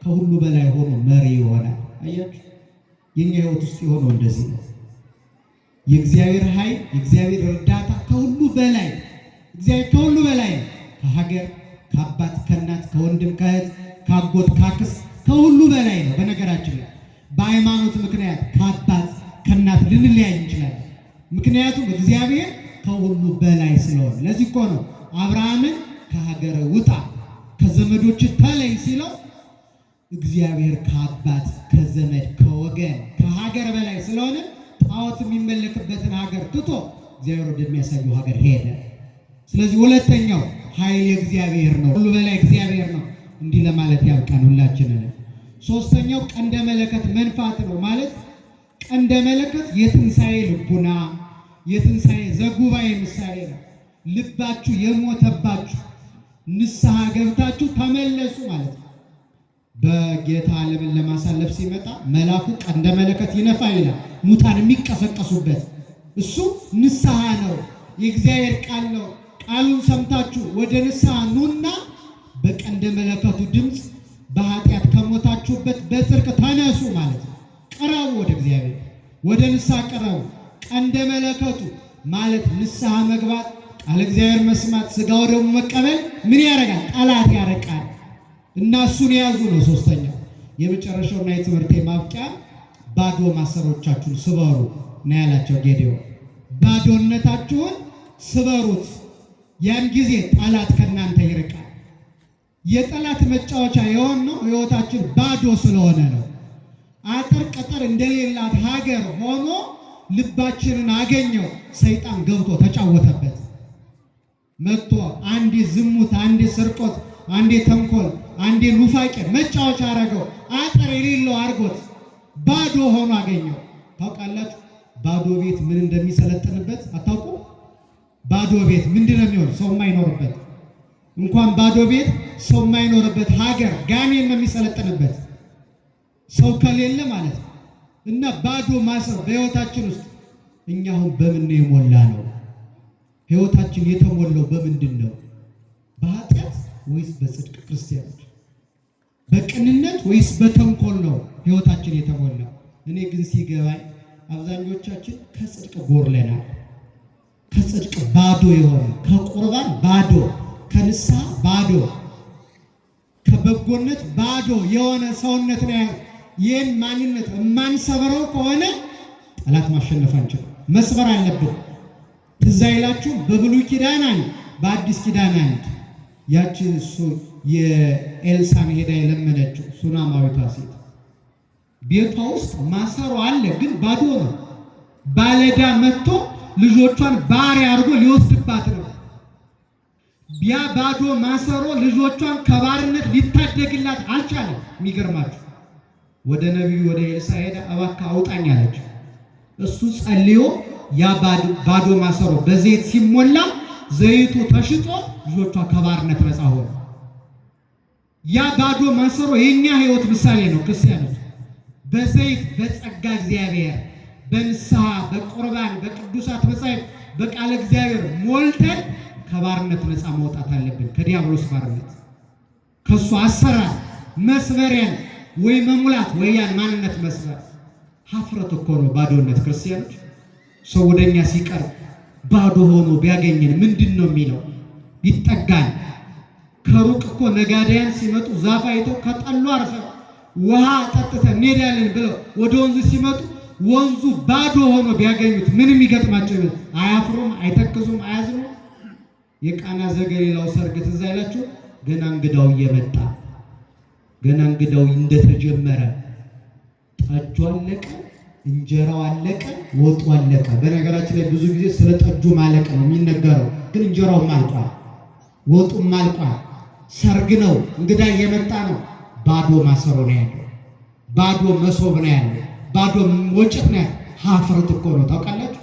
ከሁሉ በላይ ሆኖ መሪ ይሆናል። አያችሁ፣ የኛ ሕይወት ውስጥ የሆነው እንደዚህ ነው። የእግዚአብሔር ኃይል፣ የእግዚአብሔር እርዳታ ከሁሉ በላይ፣ እግዚአብሔር ከሁሉ በላይ ነው። ከሀገር፣ ከአባት፣ ከእናት፣ ከወንድም፣ ከእህት፣ ከአጎት፣ ካክስ ከሁሉ በላይ ነው። በነገራችን ላይ በሃይማኖት ምክንያት ከአባት ከእናት ልንለያይ እንችላለን። ምክንያቱም እግዚአብሔር ከሁሉ በላይ ስለሆነ። ለዚህ እኮ ነው አብርሃምን ከሀገር ውጣ ከዘመዶች ተለይ ሲለው እግዚአብሔር ከአባት ከዘመድ ከወገን ከሀገር በላይ ስለሆነ ጣዖት የሚመለክበትን ሀገር ትቶ እግዚአብሔር ወደሚያሳየው ሀገር ሄደ። ስለዚህ ሁለተኛው ኃይል የእግዚአብሔር ነው፣ ሁሉ በላይ እግዚአብሔር ነው። እንዲህ ለማለት ያብቃን ሁላችንን። ሶስተኛው ቀንደ መለከት መንፋት ነው። ማለት ቀንደ መለከት የትንሣኤ ልቡና የትንሣኤ ዘጉባኤ ምሳሌ ነው። ልባችሁ የሞተባችሁ ንስሐ ገብታችሁ ተመለሱ ማለት ነው። በጌታ ዓለምን ለማሳለፍ ሲመጣ መልአኩ ቀንደ መለከት ይነፋ ይላል። ሙታን የሚቀሰቀሱበት እሱ ንስሐ ነው፣ የእግዚአብሔር ቃል ነው። ቃሉን ሰምታችሁ ወደ ንስሐ ኑና በቀንደ መለከቱ ድምፅ በኃጢአት ከሞታችሁበት በጽድቅ ተነሱ ማለት ነው። ቀረቡ፣ ወደ እግዚአብሔር ወደ ንስሐ ቀረቡ። ቀንደ መለከቱ ማለት ንስሐ መግባት፣ ቃለ እግዚአብሔር መስማት፣ ሥጋው ደግሞ መቀበል ምን ያደርጋል? ጠላት ያረቃል። እና እሱን የያዙ ነው። ሶስተኛው የመጨረሻውና የትምህርቴ ማብቂያ ባዶ ማሰሮቻችሁን ስበሩ ነው ያላቸው ጌዴዎን። ባዶነታችሁን ስበሩት፣ ያን ጊዜ ጠላት ከእናንተ ይርቃል። የጠላት መጫወቻ የሆነው ሕይወታችን ባዶ ስለሆነ ነው። አጥር ቅጥር እንደሌላት ሀገር ሆኖ ልባችንን አገኘው። ሰይጣን ገብቶ ተጫወተበት። መጥቶ አንዴ ዝሙት፣ አንዴ ስርቆት፣ አንዴ ተንኮል፣ አንዴ ኑፋቄ መጫወቻ አረገው። አጥር የሌለው አርጎት ባዶ ሆኖ አገኘው። ታውቃላችሁ ባዶ ቤት ምን እንደሚሰለጥንበት አታውቁ? ባዶ ቤት ምንድን ነው የሚሆን? ሰው የማይኖርበት እንኳን ባዶ ቤት ሰው የማይኖርበት ሀገር ጋኔን ነው የሚሰለጥንበት፣ ሰው ከሌለ ማለት ነው። እና ባዶ ማሰር በሕይወታችን ውስጥ እኛ አሁን በምን ነው የሞላ ነው? ሕይወታችን የተሞላው በምንድን ነው? በኃጢአት ወይስ በጽድቅ? ክርስቲያኖች በቅንነት ወይስ በተንኮል ነው ሕይወታችን የተሞላው? እኔ ግን ሲገባኝ አብዛኞቻችን ከጽድቅ ጎርለናል። ከጽድቅ ባዶ የሆነ ከቁርባን ባዶ፣ ከንስሐ ባዶ፣ ከበጎነት ባዶ የሆነ ሰውነት ነው። ይህን ማንነት የማንሰብረው ከሆነ ጠላት ማሸነፍ አንችልም። መስበር አለብን። ትዝ አይላችሁ በብሉይ ኪዳን አንድ በአዲስ ኪዳን አንድ ያቺ እሱ የኤልሳን ሄዳ የለመነችው ሱናማዊቷ ሴት ቤቷ ውስጥ ማሰሮ አለ፣ ግን ባዶ ነው። ባለዕዳ መጥቶ ልጆቿን ባሪያ አድርጎ ሊወስድባት ነው። ያ ባዶ ማሰሮ ልጆቿን ከባርነት ሊታደግላት አልቻለም። የሚገርማችሁ ወደ ነቢዩ ወደ ኤልሳ ሄዳ እባክህ አውጣኝ አለችው። እሱ ጸልዮ ያ ባዶ ማሰሮ በዘይት ሲሞላ ዘይቱ ተሽጦ ልጆቿ ከባርነት ነፃ ሆኑ። ያ ባዶ ማሰሮ የኛ ሕይወት ምሳሌ ነው። ክርስቲያኖች በዘይት በጸጋ እግዚአብሔር በንስሐ በቁርባን በቅዱሳት መጻሕፍት በቃለ እግዚአብሔር ሞልተን ከባርነት ነፃ መውጣት አለብን። ከዲያብሎስ ባርነት፣ ከሱ አሰራር መስበሪያን ወይ መሙላት ወይ ያን ማንነት መስበር። ሀፍረት እኮ ነው ባዶነት። ክርስቲያኖች ሰው ወደኛ ሲቀርብ ባዶ ሆኖ ቢያገኘን ምንድን ነው የሚለው? ይጠጋል። ከሩቅ እኮ ነጋዴያን ሲመጡ ዛፍ አይተው ከጠሉ አርፈው ውሃ ጠጥተን እንሄዳለን ብለው ወደ ወንዙ ሲመጡ ወንዙ ባዶ ሆኖ ቢያገኙት ምንም ይገጥማቸው? አያፍሩም? አይተክዙም? አያዝኑም? የቃና ዘገሊላው ሰርግ ትዝ አይላችሁ? ገና እንግዳው እየመጣ ገና እንግዳው እንደተጀመረ ጠጁ አለቀ፣ እንጀራው አለቀ፣ ወጡ አለቀ። በነገራችን ላይ ብዙ ጊዜ ስለ ጠጁ ማለቅ ነው የሚነገረው፣ ግን እንጀራውም አልቋል፣ ወጡም አልቋል። ሰርግ ነው፣ እንግዳ እየመጣ ነው። ባዶ ማሰሮ ነው ያለው፣ ባዶ መሶብ ነው ያለው፣ ባዶ ወጭት ነው ያለው። ሀፍረት እኮ ነው። ታውቃላችሁ?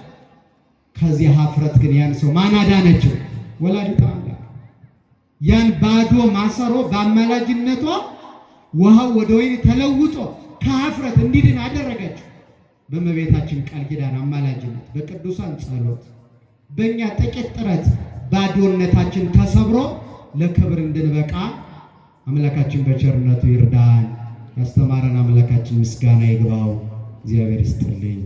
ከዚህ ሀፍረት ግን ያን ሰው ማን አዳነችው? ወላዲተ አምላክ። ያን ባዶ ማሰሮ በአማላጅነቷ ውሃው ወደ ወይን ተለውጦ ከሀፍረት እንዲድን አደረገችው። በእመቤታችን ቃል ኪዳን አማላጅነት፣ በቅዱሳን ጸሎት፣ በእኛ ጥቂት ጥረት ባዶነታችን ተሰብሮ ለክብር እንድንበቃ አምላካችን በቸርነቱ ይርዳን። ያስተማረን አምላካችን ምስጋና ይግባው። እግዚአብሔር ይስጥልኝ።